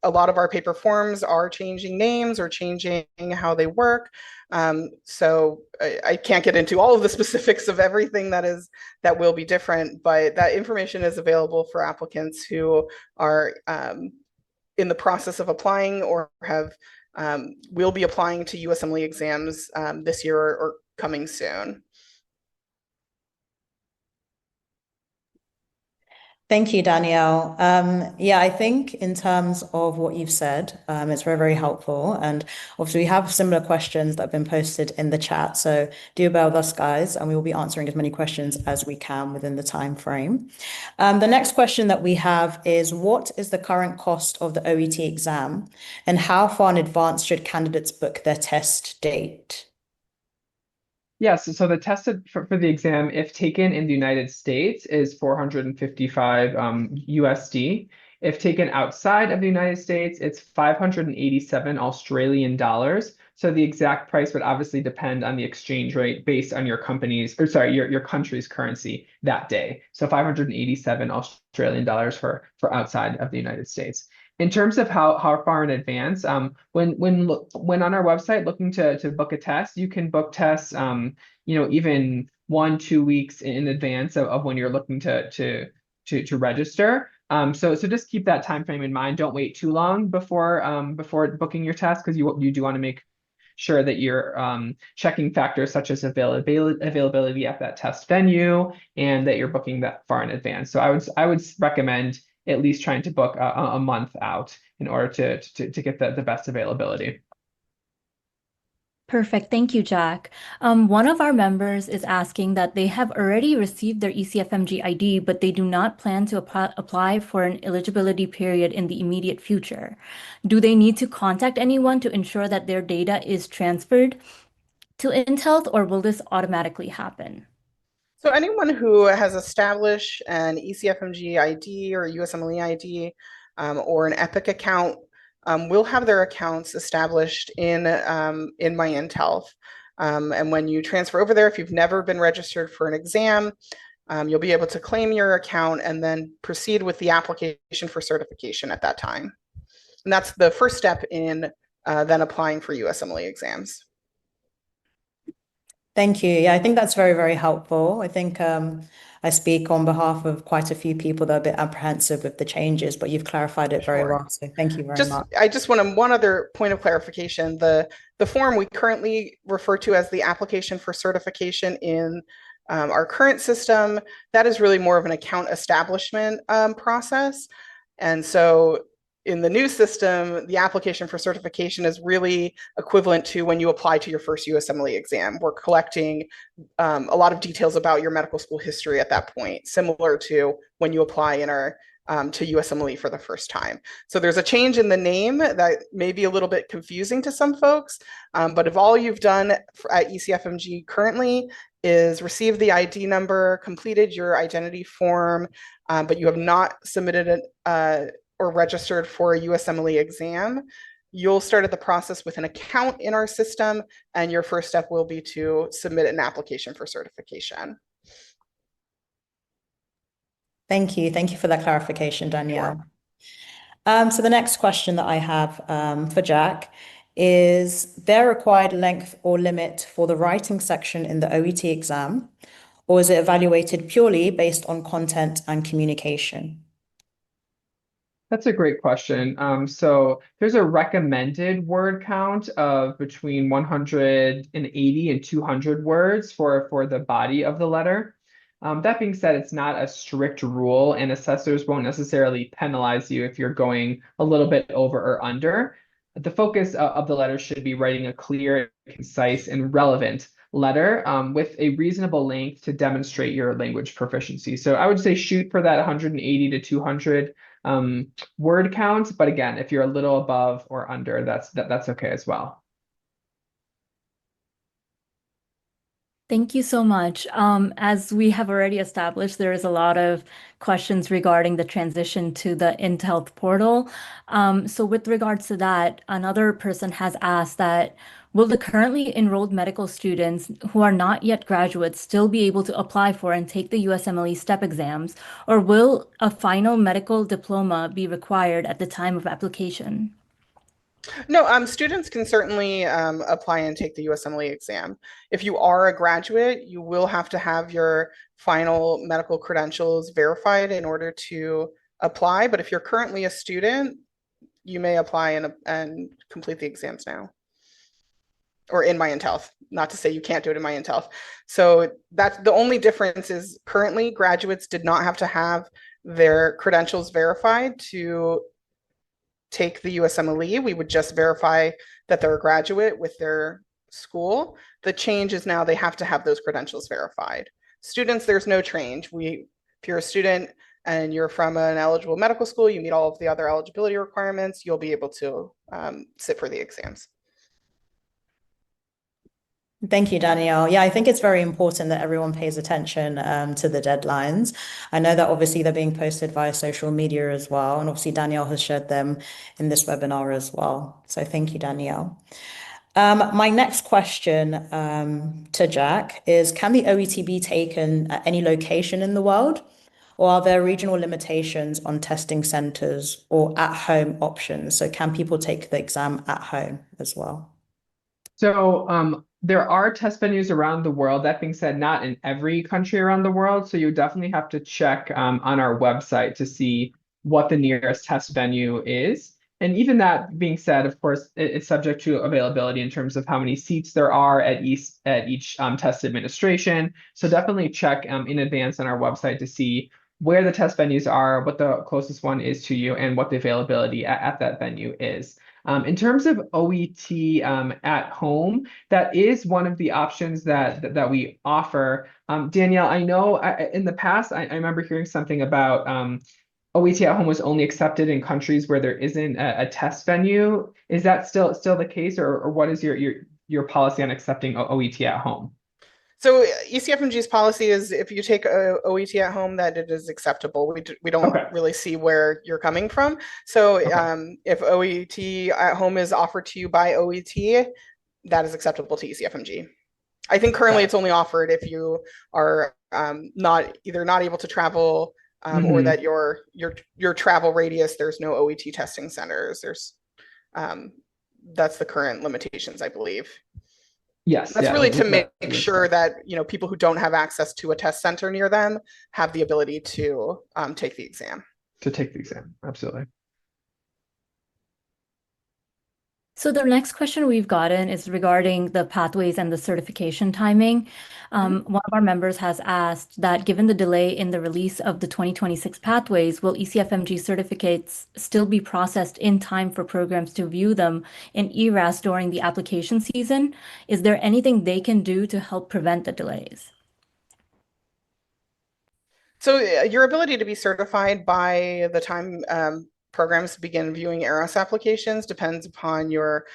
a lot of our paper forms are changing names or changing how they work. So I can't get into all of the specifics of everything that will be different, but that information is available for applicants who are in the process of applying or will be applying to USMLE exams this year or coming soon. Thank you, Danielle. Yeah, I think in terms of what you've said, it's very, very helpful. And obviously we have similar questions that have been posted in the chat. So do bear with us, guys, and we will be answering as many questions as we can within the time frame. The next question that we have is, what is the current cost of the OET exam, and how far in advance should candidates book their test date? Yes, so the test for the exam, if taken in the United States, is 455 USD. If taken outside of the United States, it's 587 Australian dollars. So the exact price would obviously depend on the exchange rate based on your country's currency that day. So 587 Australian dollars for outside of the United States. In terms of how far in advance, when on our website looking to book a test, you can book tests, even 1-2 weeks in advance of when you're looking to register. So just keep that time frame in mind. Don't wait too long before booking your test, because you do want to make sure that you're checking factors such as availability at that test venue, and that you're booking that far in advance. So I would recommend at least trying to book a month out in order to get the best availability. Perfect. Thank you, Jack. One of our members is asking that they have already received their ECFMG ID, but they do not plan to apply for an eligibility period in the immediate future. Do they need to contact anyone to ensure that their data is transferred to InThealth, or will this automatically happen? So anyone who has established an ECFMG ID or USMLE ID or an Epic account will have their accounts established in My InThealth. And when you transfer over there, if you've never been registered for an exam, you'll be able to claim your account and then proceed with the application for certification at that time. And that's the first step in then applying for USMLE exams. Thank you. Yeah, I think that's very, very helpful. I think I speak on behalf of quite a few people that are a bit apprehensive with the changes, but you've clarified it very well. So thank you very much. I just want one other point of clarification. The form we currently refer to as the application for certification in our current system, that is really more of an account establishment process. And so in the new system, the application for certification is really equivalent to when you apply to your first USMLE exam. We're collecting a lot of details about your medical school history at that point, similar to when you apply in our to USMLE for the first time. So there's a change in the name that may be a little bit confusing to some folks, but if all you've done at ECFMG currently is receive the ID number, completed your identity form, but you have not submitted or registered for a USMLE exam, you'll start at the process with an account in our system, and your first step will be to submit an application for certification. Thank you. Thank you for that clarification, Danielle. Sure. So the next question that I have for Jack is there required length or limit for the writing section in the OET exam, or is it evaluated purely based on content and communication? That's a great question. So there's a recommended word count of between 180 and 200 words for the body of the letter. That being said, it's not a strict rule, and assessors won't necessarily penalize you if you're going a little bit over or under. The focus of the letter should be writing a clear, concise, and relevant letter with a reasonable length to demonstrate your language proficiency. So I would say shoot for that 180 to 200 word count, but again, if you're a little above or under, that's okay as well. Thank you so much. As we have already established, there is a lot of questions regarding the transition to the InThealth portal. So with regards to that, another person has asked that will the currently enrolled medical students who are not yet graduates still be able to apply for and take the USMLE STEP exams, or will a final medical diploma be required at the time of application? No, students can certainly apply and take the USMLE exam. If you are a graduate, you will have to have your final medical credentials verified in order to apply. But if you're currently a student, you may apply and complete the exams now. Or in My InThealth, not to say you can't do it in My InThealth. So that's the only difference is currently graduates did not have to have their credentials verified to take the USMLE. We would just verify that they're a graduate with their school. The change is now they have to have those credentials verified. Students, there's no change. If you're a student and you're from an eligible medical school, you meet all of the other eligibility requirements, you'll be able to sit for the exams. Thank you, Danielle. Yeah, I think it's very important that everyone pays attention to the deadlines. I know that obviously they're being posted via social media as well, and obviously Danielle has shared them in this webinar as well. So thank you, Danielle. My next question to Jack is, can the OET be taken at any location in the world, or are there regional limitations on testing centers or at-home options? So can people take the exam at home as well? So there are test venues around the world. That being said, not in every country around the world. So you definitely have to check on our website to see what the nearest test venue is. And even that being said, of course, it's subject to availability in terms of how many seats there are at each test administration. So definitely check in advance on our website to see where the test venues are, what the closest one is to you, and what the availability at that venue is. In terms of OET at home, that is one of the options that we offer. Danielle, I know in the past, I remember hearing something about OET at home was only accepted in countries where there isn't a test venue. Is that still the case, or what is your policy on accepting OET at home? So ECFMG's policy is if you take a OET at home, that it is acceptable. We don't Okay. really see where you're coming from. So Okay. if OET at home is offered to you by OET, that is acceptable to ECFMG. I think currently it's only offered if you are not able to travel or that your travel radius, there's no OET testing centers. That's the current limitations, I believe. Yes, That's yeah, really to make that's sure correct. that people who don't have access to a test center near them have the ability to take the exam. To take the exam, absolutely. So the next question we've gotten is regarding the pathways and the certification timing. One of our members has asked that given the delay in the release of the 2026 pathways, will ECFMG certificates still be processed in time for programs to view them in ERAS during the application season? Is there anything they can do to help prevent the delays? So your ability to be certified by the time programs begin viewing ERAS applications depends upon your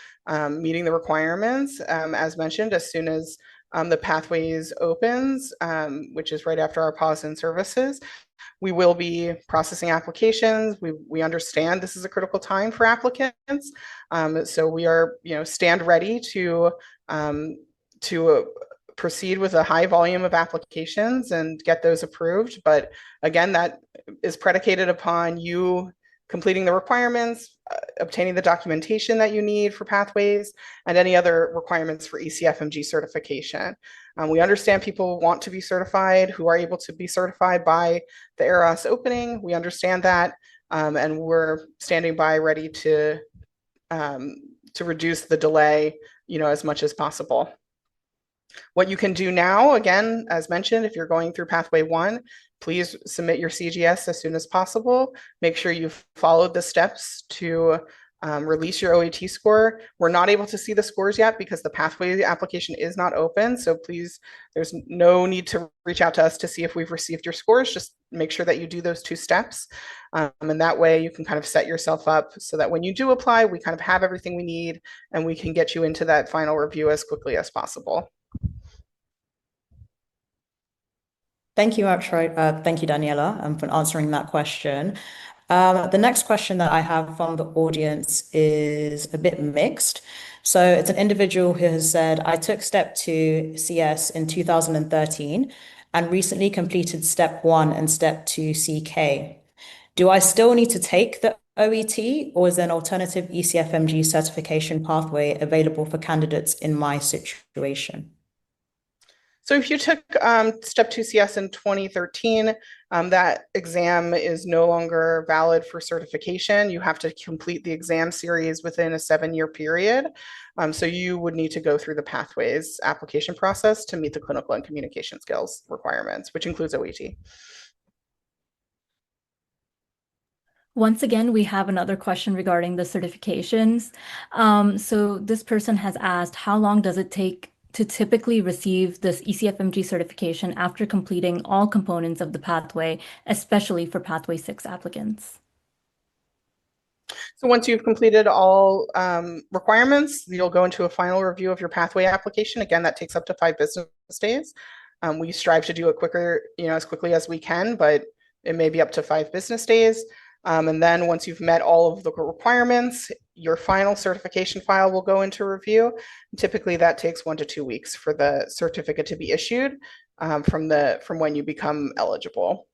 meeting the requirements. As mentioned, as soon as the pathways opens, which is right after our pause in services, we will be processing applications. We understand this is a critical time for applicants. So we are, stand ready to proceed with a high volume of applications and get those approved. But again, that is predicated upon you completing the requirements, obtaining the documentation that you need for pathways, and any other requirements for ECFMG certification. We understand people want to be certified who are able to be certified by the ERAS opening. We understand that, and we're standing by ready to reduce the delay, as much as possible. What you can do now, again, as mentioned, if you're going through pathway 1, please submit your CGS as soon as possible. Make sure you've followed the steps to release your OET score. We're not able to see the scores yet because the pathway application is not open. So please, there's no need to reach out to us to see if we've received your scores. Just make sure that you do those 2 steps. And that way you can kind of set yourself up so that when you do apply, we kind of have everything we need and we can get you into that final review as quickly as possible. Thank you, Akshay. Thank you, Daniela, for answering that question. The next question that I have from the audience is a bit mixed. So it's an individual who has said, I took step 2 CS in 2013 and recently completed step 1 and step 2 CK. Do I still need to take the OET, or is there an alternative ECFMG certification pathway available for candidates in my situation? So if you took step 2 CS in 2013, that exam is no longer valid for certification. You have to complete the exam series within a 7-year period. So you would need to go through the pathways application process to meet the clinical and communication skills requirements, which includes OET. Once again, we have another question regarding the certifications. So this person has asked, how long does it take to typically receive this ECFMG certification after completing all components of the pathway, especially for Pathway 6 applicants? So once you've completed all requirements, you'll go into a final review of your pathway application. Again, that takes up to 5 business days. We strive to do it quicker, as quickly as we can, but it may be up to 5 business days. And then once you've met all of the requirements, your final certification file will go into review. Typically, that takes 1 to 2 weeks for the certificate to be issued from when you become eligible.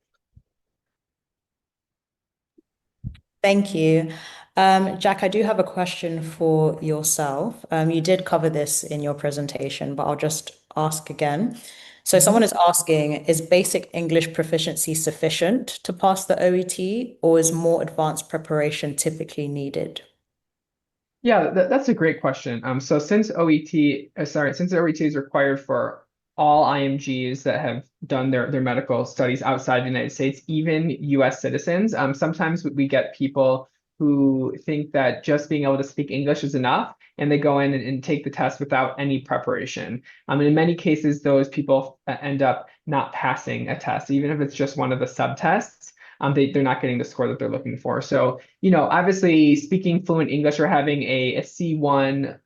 Thank you. Jack, I do have a question for yourself. You did cover this in your presentation, but I'll just ask again. So someone is asking, is basic English proficiency sufficient to pass the OET, or is more advanced preparation typically needed? Yeah, that's a great question. So since since OET is required for all IMGs that have done their medical studies outside the United States, even US citizens, sometimes we get people who think that just being able to speak English is enough, and they go in and take the test without any preparation. And in many cases, those people end up not passing a test, even if it's just one of the subtests. They're not getting the score that they're looking for. So, obviously speaking fluent English or having a C1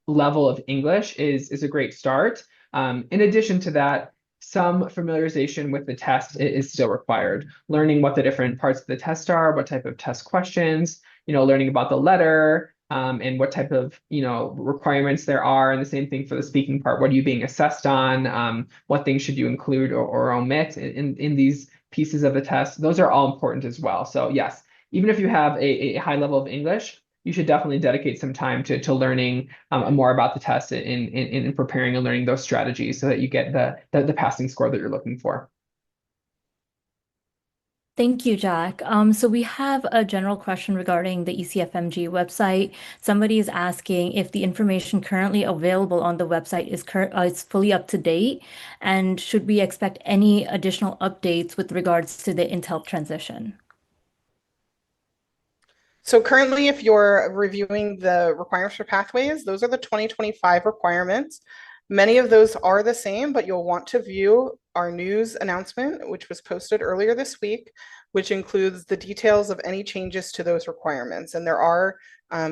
level of English is a great start. In addition to that, some familiarization with the test is still required. Learning what the different parts of the test are, what type of test questions, learning about the letter, and what type of, requirements there are. And the same thing for the speaking part. What are you being assessed on? What things should you include or omit in these pieces of the test? Those are all important as well. So yes, even if you have a high level of English, you should definitely dedicate some time to learning more about the test in preparing and learning those strategies so that you get the passing score that you're looking for. Thank you, Jack. So we have a general question regarding the ECFMG website. Somebody is asking if the information currently available on the website is fully up to date, and should we expect any additional updates with regards to the Intel transition? So currently, if you're reviewing the requirements for pathways, those are the 2025 requirements. Many of those are the same, but you'll want to view our news announcement, which was posted earlier this week, which includes the details of any changes to those requirements. And there are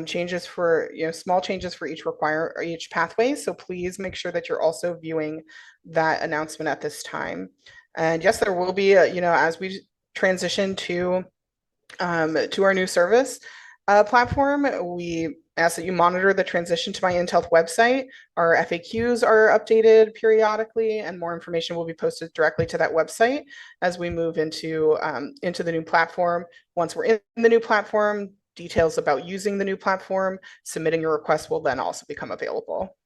changes for, small changes for each pathway. So please make sure that you're also viewing that announcement at this time. And yes, there will be, as we transition to our new service platform, we ask that you monitor the transition to my InThealth website. Our FAQs are updated periodically, and more information will be posted directly to that website as we move into the new platform. Once we're in the new platform, details about using the new platform, submitting your request will then also become available.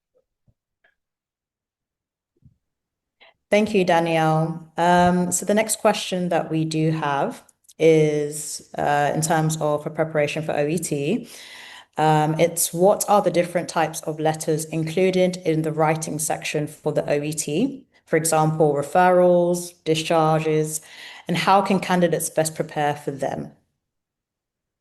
Thank you, Danielle. So the next question that we do have is in terms of a preparation for OET. It's what are the different types of letters included in the writing section for the OET? For example, referrals, discharges, and how can candidates best prepare for them?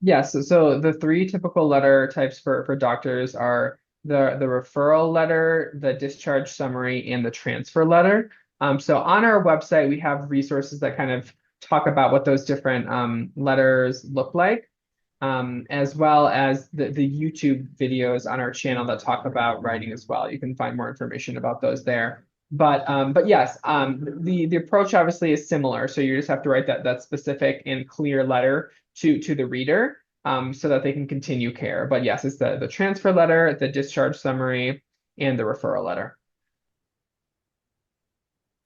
Yes, so the three typical letter types for doctors are the referral letter, the discharge summary, and the transfer letter. So on our website, we have resources that kind of talk about what those different letters look like, as well as the YouTube videos on our channel that talk about writing as well. You can find more information about those there. But yes, the approach obviously is similar. So you just have to write that specific and clear letter to the reader, so that they can continue care. But yes, it's the transfer letter, the discharge summary, and the referral letter.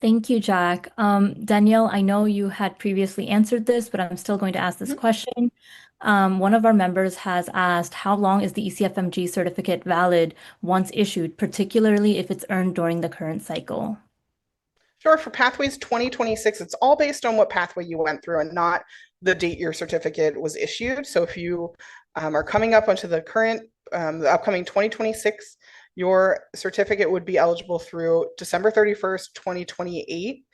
Thank you, Jack. Danielle, I know you had previously answered this, but I'm still going to ask this question. One of our members has asked, how long is the ECFMG certificate valid once issued, particularly if it's earned during the current cycle? Sure, for Pathways 2026, it's all based on what pathway you went through and not the date your certificate was issued. So if you are coming up onto the upcoming 2026, your certificate would be eligible through December 31st, 2028.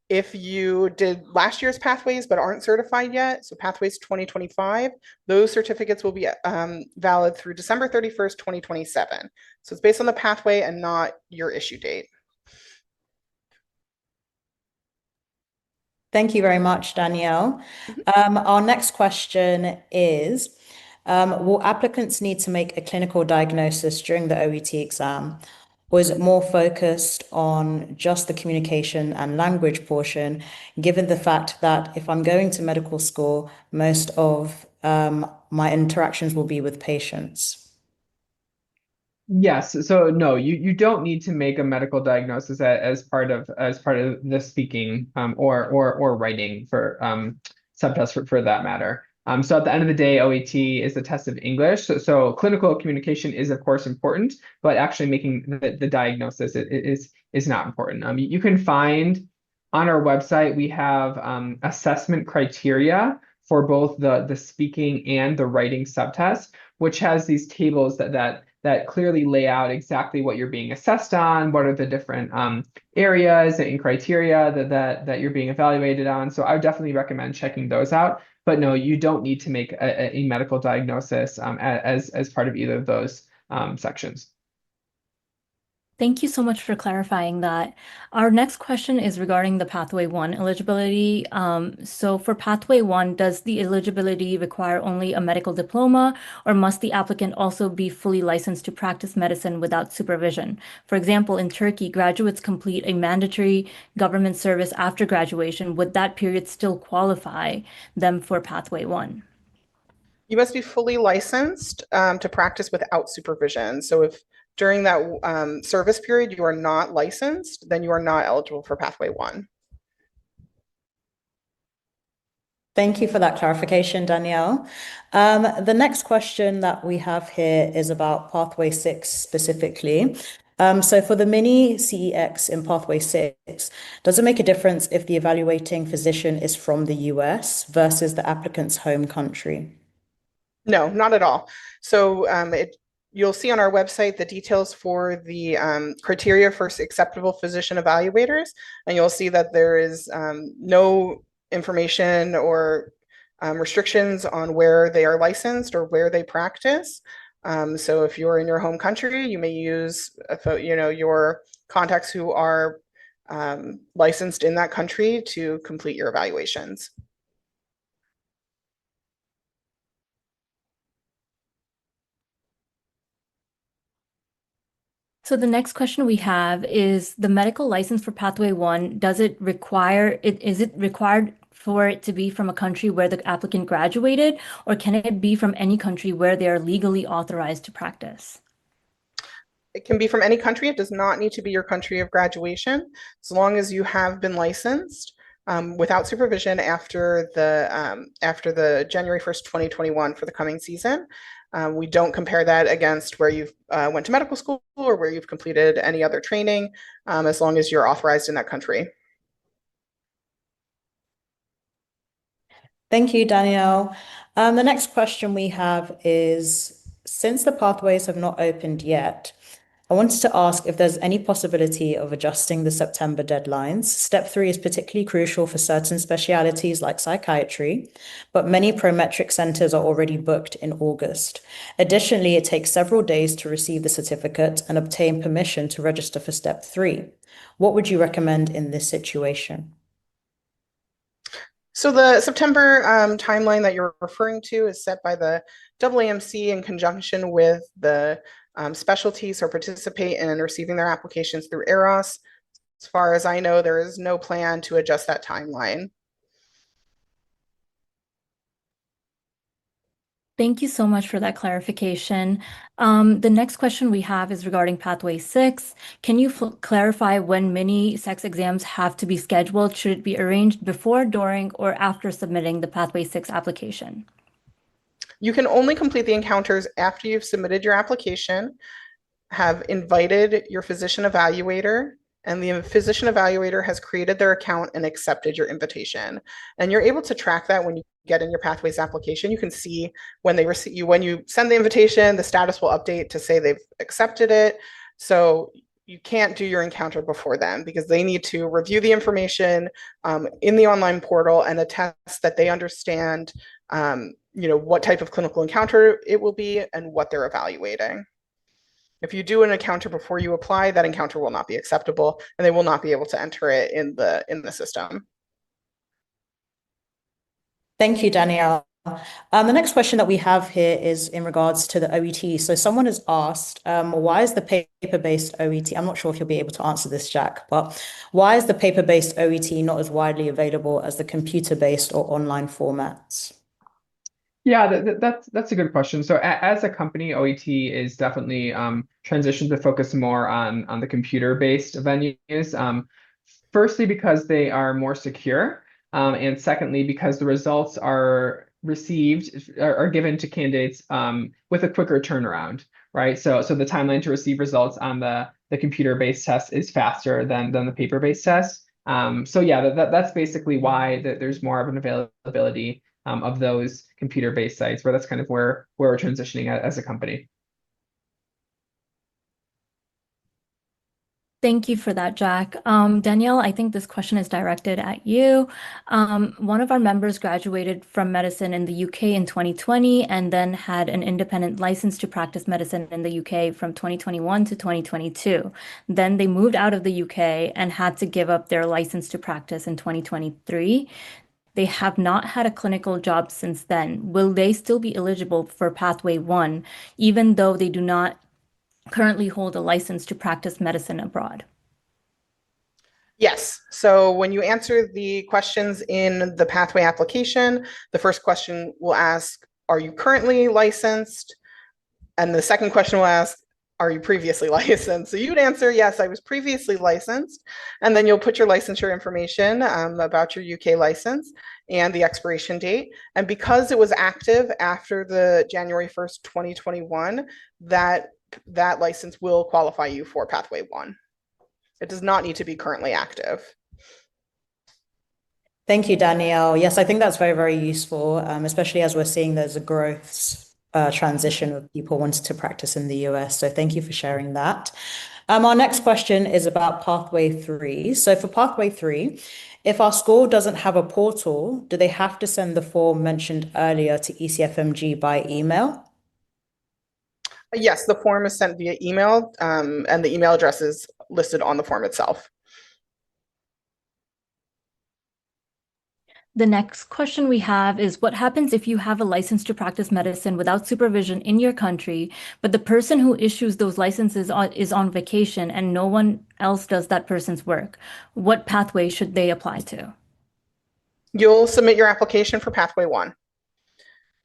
If you did last year's pathways but aren't certified yet, so Pathways 2025, those certificates will be valid through December 31st, 2027. So it's based on the pathway and not your issue date. Thank you very much, Danielle. Our next question is, will applicants need to make a clinical diagnosis during the OET exam, or is it more focused on just the communication and language portion, given the fact that if I'm going to medical school, most of my interactions will be with patients? Yes, so no, you don't need to make a medical diagnosis as part of the speaking or writing for subtests for that matter. So at the end of the day, OET is a test of English. So clinical communication is, of course, important, but actually making the diagnosis is not important. You can find on our website, we have assessment criteria for both the speaking and the writing subtest, which has these tables that clearly lay out exactly what you're being assessed on, what are the different areas and criteria that you're being evaluated on. So I would definitely recommend checking those out. But no, you don't need to make a medical diagnosis as part of either of those sections. Thank you so much for clarifying that. Our next question is regarding the Pathway 1 eligibility. So for Pathway 1, does the eligibility require only a medical diploma, or must the applicant also be fully licensed to practice medicine without supervision? For example, in Turkey, graduates complete a mandatory government service after graduation. Would that period still qualify them for Pathway 1? You must be fully licensed to practice without supervision. So if during that service period you are not licensed, then you are not eligible for Pathway 1. Thank you for that clarification, Danielle. The next question that we have here is about Pathway 6 specifically. So for the mini CEX in Pathway 6, does it make a difference if the evaluating physician is from the US versus the applicant's home country? No, not at all. So you'll see on our website the details for the criteria for acceptable physician evaluators, and you'll see that there is no information or restrictions on where they are licensed or where they practice. So if you're in your home country, you may use your contacts who are licensed in that country to complete your evaluations. So the next question we have is the medical license for Pathway 1, is it required for it to be from a country where the applicant graduated, or can it be from any country where they are legally authorized to practice? It can be from any country. It does not need to be your country of graduation, as long as you have been licensed without supervision after the January 1st, 2021 for the coming season. We don't compare that against where you've went to medical school or where you've completed any other training, as long as you're authorized in that country. Thank you, Danielle. The next question we have is, since the pathways have not opened yet, I wanted to ask if there's any possibility of adjusting the September deadlines. Step 3 is particularly crucial for certain specialities like psychiatry, but many prometric centers are already booked in August. Additionally, it takes several days to receive the certificate and obtain permission to register for Step 3. What would you recommend in this situation? So the September timeline that you're referring to is set by the AAMC in conjunction with the specialties who participate in receiving their applications through EROS. As far as I know, there is no plan to adjust that timeline. Thank you so much for that clarification. The next question we have is regarding Pathway 6. Can you clarify when mini sex exams have to be scheduled? Should it be arranged before, during, or after submitting the Pathway 6 application? You can only complete the encounters after you've submitted your application, have invited your physician evaluator, and the physician evaluator has created their account and accepted your invitation. And you're able to track that when you get in your Pathways application. You can see when they receive you, when you send the invitation, the status will update to say they've accepted it. So you can't do your encounter before then, because they need to review the information in the online portal and attest that they understand what type of clinical encounter it will be and what they're evaluating. If you do an encounter before you apply, that encounter will not be acceptable, and they will not be able to enter it in the system. Thank you, Danielle. The next question that we have here is in regards to the OET. So someone has asked, why is the paper-based OET, I'm not sure if you'll be able to answer this, Jack, but why is the paper-based OET not as widely available as the computer-based or online formats? Yeah, that's a good question. So as a company, OET is definitely transitioned to focus more on the computer-based venues. Firstly, because they are more secure, and secondly, because the results are received are given to candidates with a quicker turnaround, right? So the timeline to receive results on the computer-based test is faster than the paper-based test. So yeah, that's basically why there's more of an availability of those computer-based sites, where that's kind of where we're transitioning as a company. Thank you for that, Jack. Danielle, I think this question is directed at you. One of our members graduated from medicine in the UK in 2020 and then had an independent license to practice medicine in the UK from 2021 to 2022. Then they moved out of the UK and had to give up their license to practice in 2023. They have not had a clinical job since then. Will they still be eligible for Pathway 1, even though they do not currently hold a license to practice medicine abroad? Yes. So when you answer the questions in the pathway application, the first question will ask, are you currently licensed? And the second question will ask, are you previously licensed? So you'd answer, yes, I was previously licensed. And then you'll put your licensure information about your UK license and the expiration date. And because it was active after the January 1st, 2021, that license will qualify you for Pathway 1. It does not need to be currently active. Thank you, Danielle. Yes, I think that's very, very useful, especially as we're seeing there's a growth transition of people wanting to practice in the US. So thank you for sharing that. Our next question is about Pathway 3. So for Pathway 3, if our school doesn't have a portal, do they have to send the form mentioned earlier to ECFMG by email? Yes, the form is sent via email, and the email address is listed on the form itself. The next question we have is, what happens if you have a license to practice medicine without supervision in your country, but the person who issues those licenses is on vacation and no one else does that person's work? What pathway should they apply to? You'll submit your application for Pathway 1.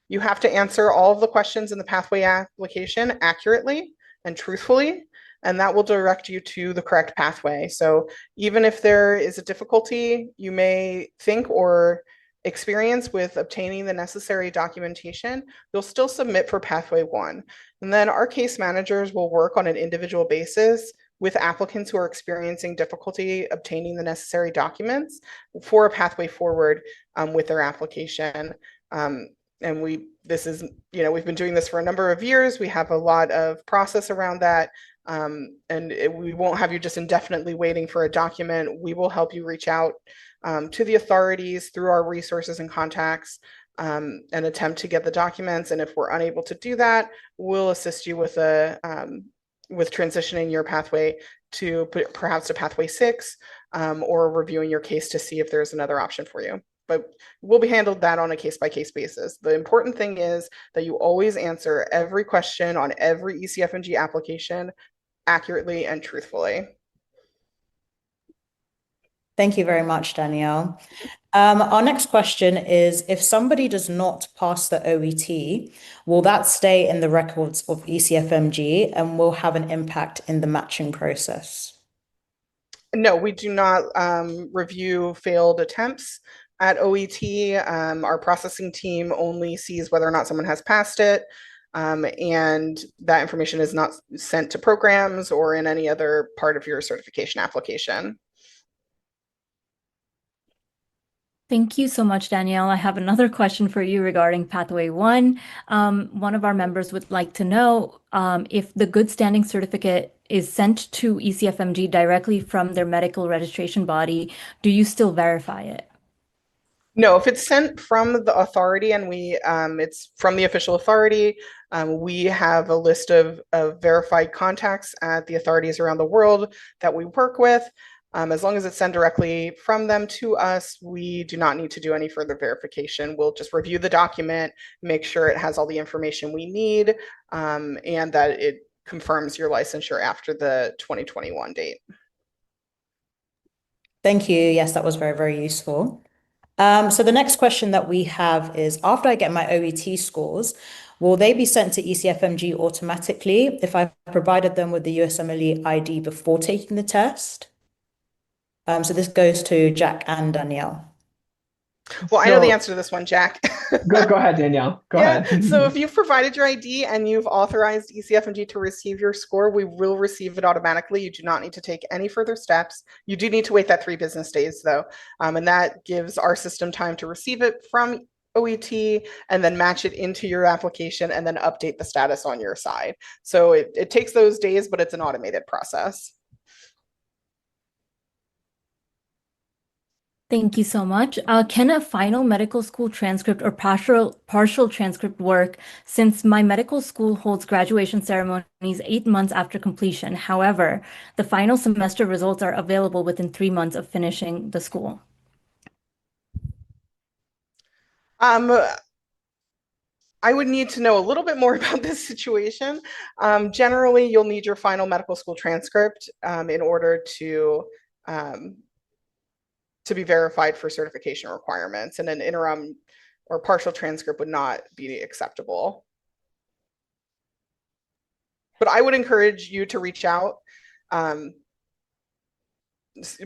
You have to answer all of the questions in the pathway application accurately and truthfully, and that will direct you to the correct pathway. So even if there is a difficulty you may think or experience with obtaining the necessary documentation, you'll still submit for Pathway 1. And then our case managers will work on an individual basis with applicants who are experiencing difficulty obtaining the necessary documents for a pathway forward with their application. And we've been doing this for a number of years. We have a lot of process around that. We won't have you just indefinitely waiting for a document. We will help you reach out to the authorities through our resources and contacts and attempt to get the documents. And if we're unable to do that, we'll assist you with transitioning your pathway to perhaps to Pathway 6 or reviewing your case to see if there's another option for you. But we'll be handled that on a case-by-case basis. The important thing is that you always answer every question on every ECFMG application accurately and truthfully. Thank you very much, Danielle. Our next question is, if somebody does not pass the OET, will that stay in the records of ECFMG and will have an impact in the matching process? No, we do not review failed attempts at OET. Our processing team only sees whether or not someone has passed it, and that information is not sent to programs or in any other part of your certification application. Thank you so much, Danielle. I have another question for you regarding Pathway 1. One of our members would like to know if the good standing certificate is sent to ECFMG directly from their medical registration body, do you still verify it? No, if it's sent from the authority and it's from the official authority, we have a list of verified contacts at the authorities around the world that we work with. As long as it's sent directly from them to us, we do not need to do any further verification. We'll just review the document, make sure it has all the information we need, and that it confirms your licensure after the 2021 date. Thank you. Yes, that was very, very useful. So the next question that we have is, after I get my OET scores, will they be sent to ECFMG automatically if I've provided them with the USMLE ID before taking the test? So this goes to Jack and Danielle. Well, I know the So answer to this one, Jack. go ahead, Danielle. Go ahead. So if you've provided your ID and you've authorized ECFMG to receive your score, we will receive it automatically. You do not need to take any further steps. You do need to wait that 3 business days, though. And that gives our system time to receive it from OET and then match it into your application and then update the status on your side. So it takes those days, but it's an automated process. Thank you so much. Can a final medical school transcript or partial transcript work since my medical school holds graduation ceremonies 8 months after completion? However, the final semester results are available within 3 months of finishing the school. I would need to know a little bit more about this situation. Generally, you'll need your final medical school transcript in order to be verified for certification requirements, and an interim or partial transcript would not be acceptable. But I would encourage you to reach out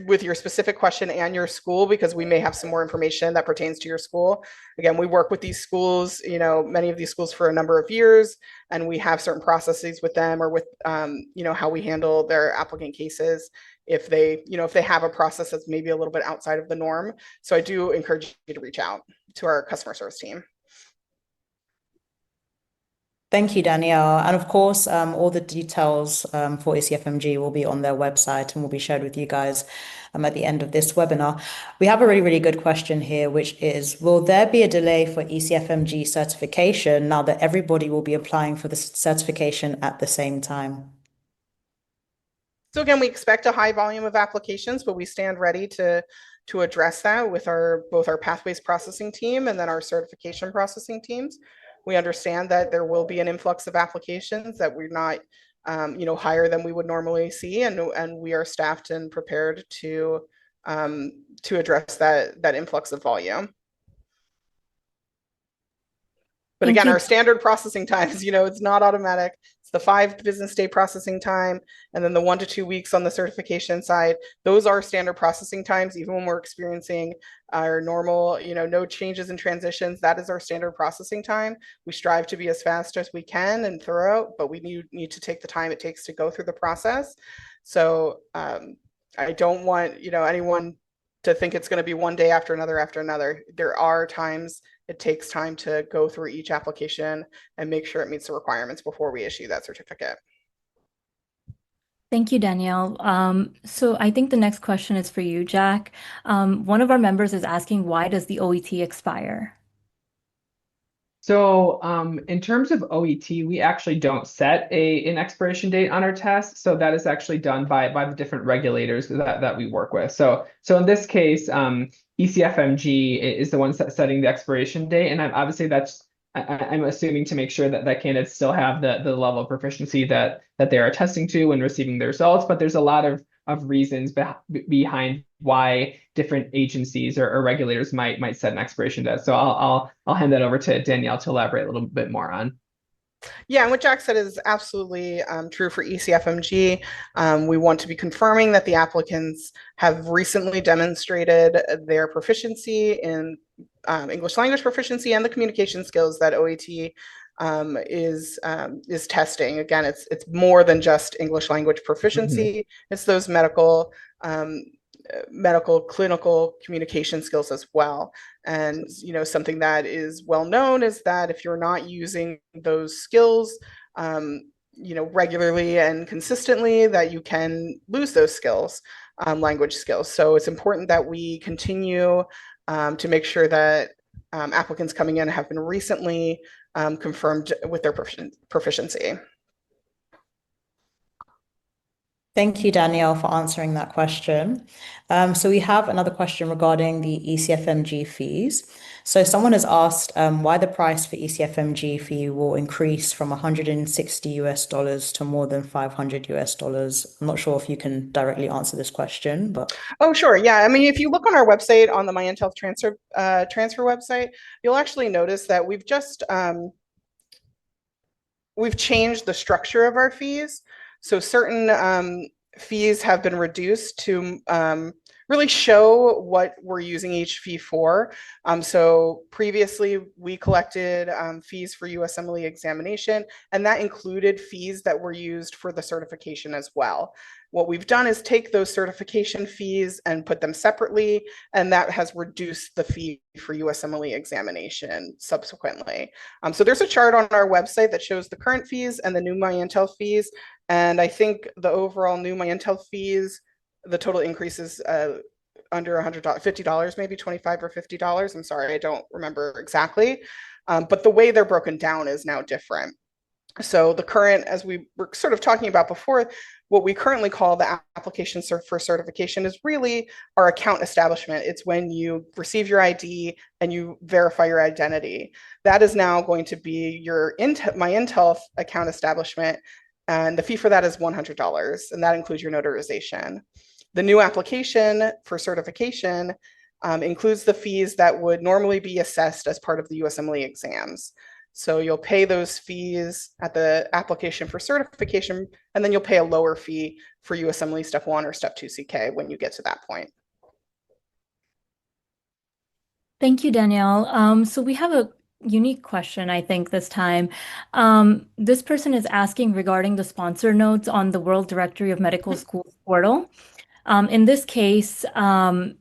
with your specific question and your school, because we may have some more information that pertains to your school. Again, we work with these schools, many of these schools for a number of years, and we have certain processes with them, or with, how we handle their applicant cases if they have a process that's maybe a little bit outside of the norm. So I do encourage you to reach out to our customer service team. Thank you, Danielle. And of course, all the details for ECFMG will be on their website and will be shared with you guys at the end of this webinar. We have a really, really good question here, which is, will there be a delay for ECFMG certification now that everybody will be applying for the certification at the same time? So again, we expect a high volume of applications, but we stand ready to address that with both our pathways processing team and then our certification processing teams. We understand that there will be an influx of applications, that we're not higher than we would normally see, and we are staffed and prepared to address that influx of volume. But again, our standard processing times, it's not automatic. It's the 5 business day processing time, and then the 1 to 2 weeks on the certification side. Those are standard processing times, even when we're experiencing our normal, no changes in transitions. That is our standard processing time. We strive to be as fast as we can and thorough, but we need to take the time it takes to go through the process. So I don't want, anyone to think it's going to be one day after another. There are times it takes time to go through each application and make sure it meets the requirements before we issue that certificate. Thank you, Danielle. So I think the next question is for you, Jack. One of our members is asking, why does the OET expire? So in terms of OET, we actually don't set an expiration date on our test. So that is actually done by the different regulators that we work with. So in this case, ECFMG is the one setting the expiration date. And obviously I'm assuming to make sure that candidates still have the level of proficiency that they are attesting to when receiving the results. But there's a lot of reasons behind why different agencies or regulators might set an expiration date. So I'll hand that over to Danielle to elaborate a little bit more on. Yeah, and what Jack said is absolutely true for ECFMG. We want to be confirming that the applicants have recently demonstrated their proficiency in English language proficiency and the communication skills that OET is testing. Again, it's more than just English language proficiency. Mm-hmm. It's those medical clinical communication skills as well. And something that is well known is that if you're not using those skills regularly and consistently, that you can lose those skills, language skills. So it's important that we continue to make sure that applicants coming in have been recently confirmed with their proficiency. Thank you, Danielle, for answering that question. So we have another question regarding the ECFMG fees. So someone has asked why the price for ECFMG fee will increase from $160 to more than $500. I'm not sure if you can directly answer this question, but. Oh, sure. Yeah. I mean, if you look on our website, on the My Intel transfer website, you'll actually notice that we've just we've changed the structure of our fees. So certain fees have been reduced to really show what we're using each fee for. So previously we collected fees for USMLE examination, and that included fees that were used for the certification as well. What we've done is take those certification fees and put them separately, and that has reduced the fee for USMLE examination subsequently. So there's a chart on our website that shows the current fees and the new MyIntel fees. And I think the overall new MyIntel fees, the total increase is under $100, $50, maybe $25 or $50. I'm sorry, I don't remember exactly. But the way they're broken down is now different. So the current, as we were sort of talking about before, what we currently call the application for certification is really our account establishment. It's when you receive your ID and you verify your identity. That is now going to be your MyIntel account establishment, and the fee for that is $100, and that includes your notarization. The new application for certification includes the fees that would normally be assessed as part of the USMLE exams. So you'll pay those fees at the application for certification, and then you'll pay a lower fee for USMLE Step 1 or Step 2 CK when you get to that point. Thank you, Danielle. So we have a unique question, I think, this time. This person is asking regarding the sponsor notes on the World Directory of Medical Schools portal. In this case, or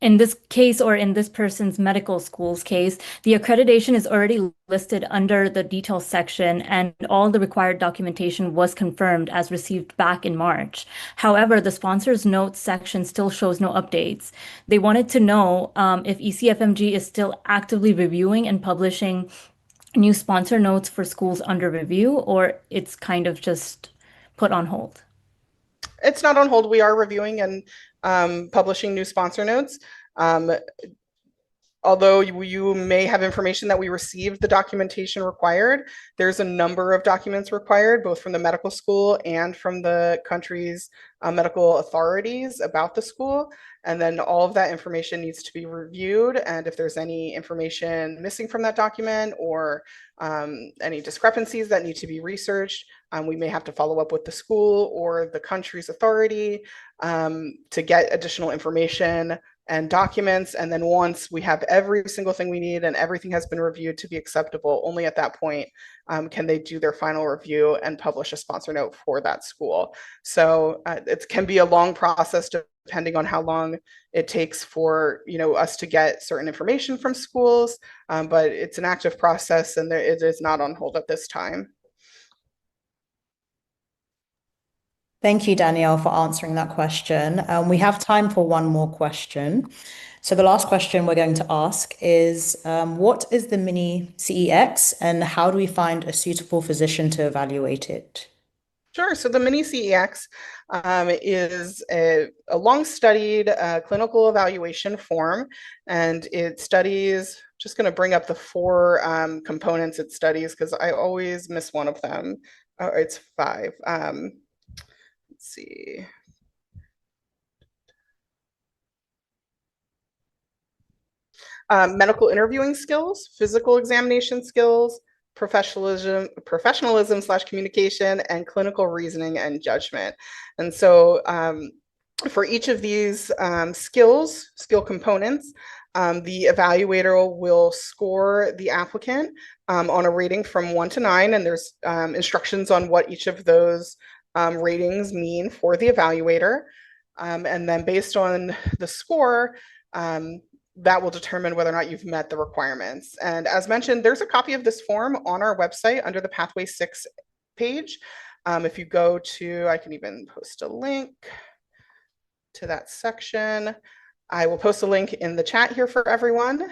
in this person's medical school's case, the accreditation is already listed under the details section, and all the required documentation was confirmed as received back in March. However, the sponsor's notes section still shows no updates. They wanted to know if ECFMG is still actively reviewing and publishing new sponsor notes for schools under review, or it's kind of just put on hold. It's not on hold. We are reviewing and publishing new sponsor notes. Although you may have information that we received the documentation required, there's a number of documents required, both from the medical school and from the country's medical authorities about the school. And then all of that information needs to be reviewed. And if there's any information missing from that document or any discrepancies that need to be researched, we may have to follow up with the school or the country's authority to get additional information and documents. And then once we have every single thing we need and everything has been reviewed to be acceptable, only at that point can they do their final review and publish a sponsor note for that school. So it can be a long process depending on how long it takes for us to get certain information from schools, but it's an active process and it is not on hold at this time. Thank you, Danielle, for answering that question. We have time for one more question. So the last question we're going to ask is, what is the mini CEX and how do we find a suitable physician to evaluate it? Sure. So the mini CEX is a long-studied clinical evaluation form, and it studies, just going to bring up the 4 components it studies because I always miss one of them. Oh, it's 5. Let's see. Medical interviewing skills, physical examination skills, professionalism / communication, and clinical reasoning and judgment. And so for each of these skill components, the evaluator will score the applicant on a rating from 1 to 9, and there's instructions on what each of those ratings mean for the evaluator. And then based on the score, that will determine whether or not you've met the requirements. And as mentioned, there's a copy of this form on our website under the Pathway 6 page. If you go to, I can even post a link to that section. I will post a link in the chat here for everyone.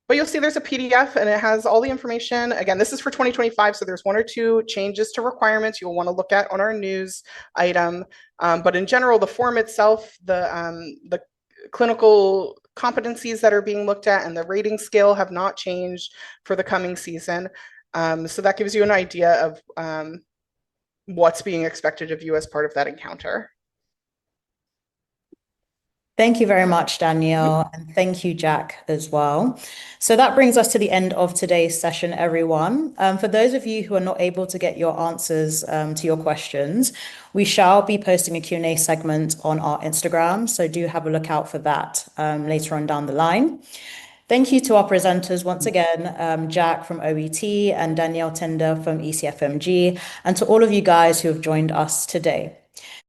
But you'll see there's a PDF and it has all the information. Again, this is for 2025, so there's 1 or 2 changes to requirements you'll want to look at on our news item. But in general, the form itself, the clinical competencies that are being looked at and the rating scale have not changed for the coming season. So that gives you an idea of what's being expected of you as part of that encounter. Thank you very much, Danielle, and thank you, Jack, as well. So that brings us to the end of today's session, everyone. For those of you who are not able to get your answers to your questions, we shall be posting a Q&A segment on our Instagram, so do have a look out for that later on down the line. Thank you to our presenters once again, Jack from OET and Danielle Tinder from ECFMG, and to all of you guys who have joined us today.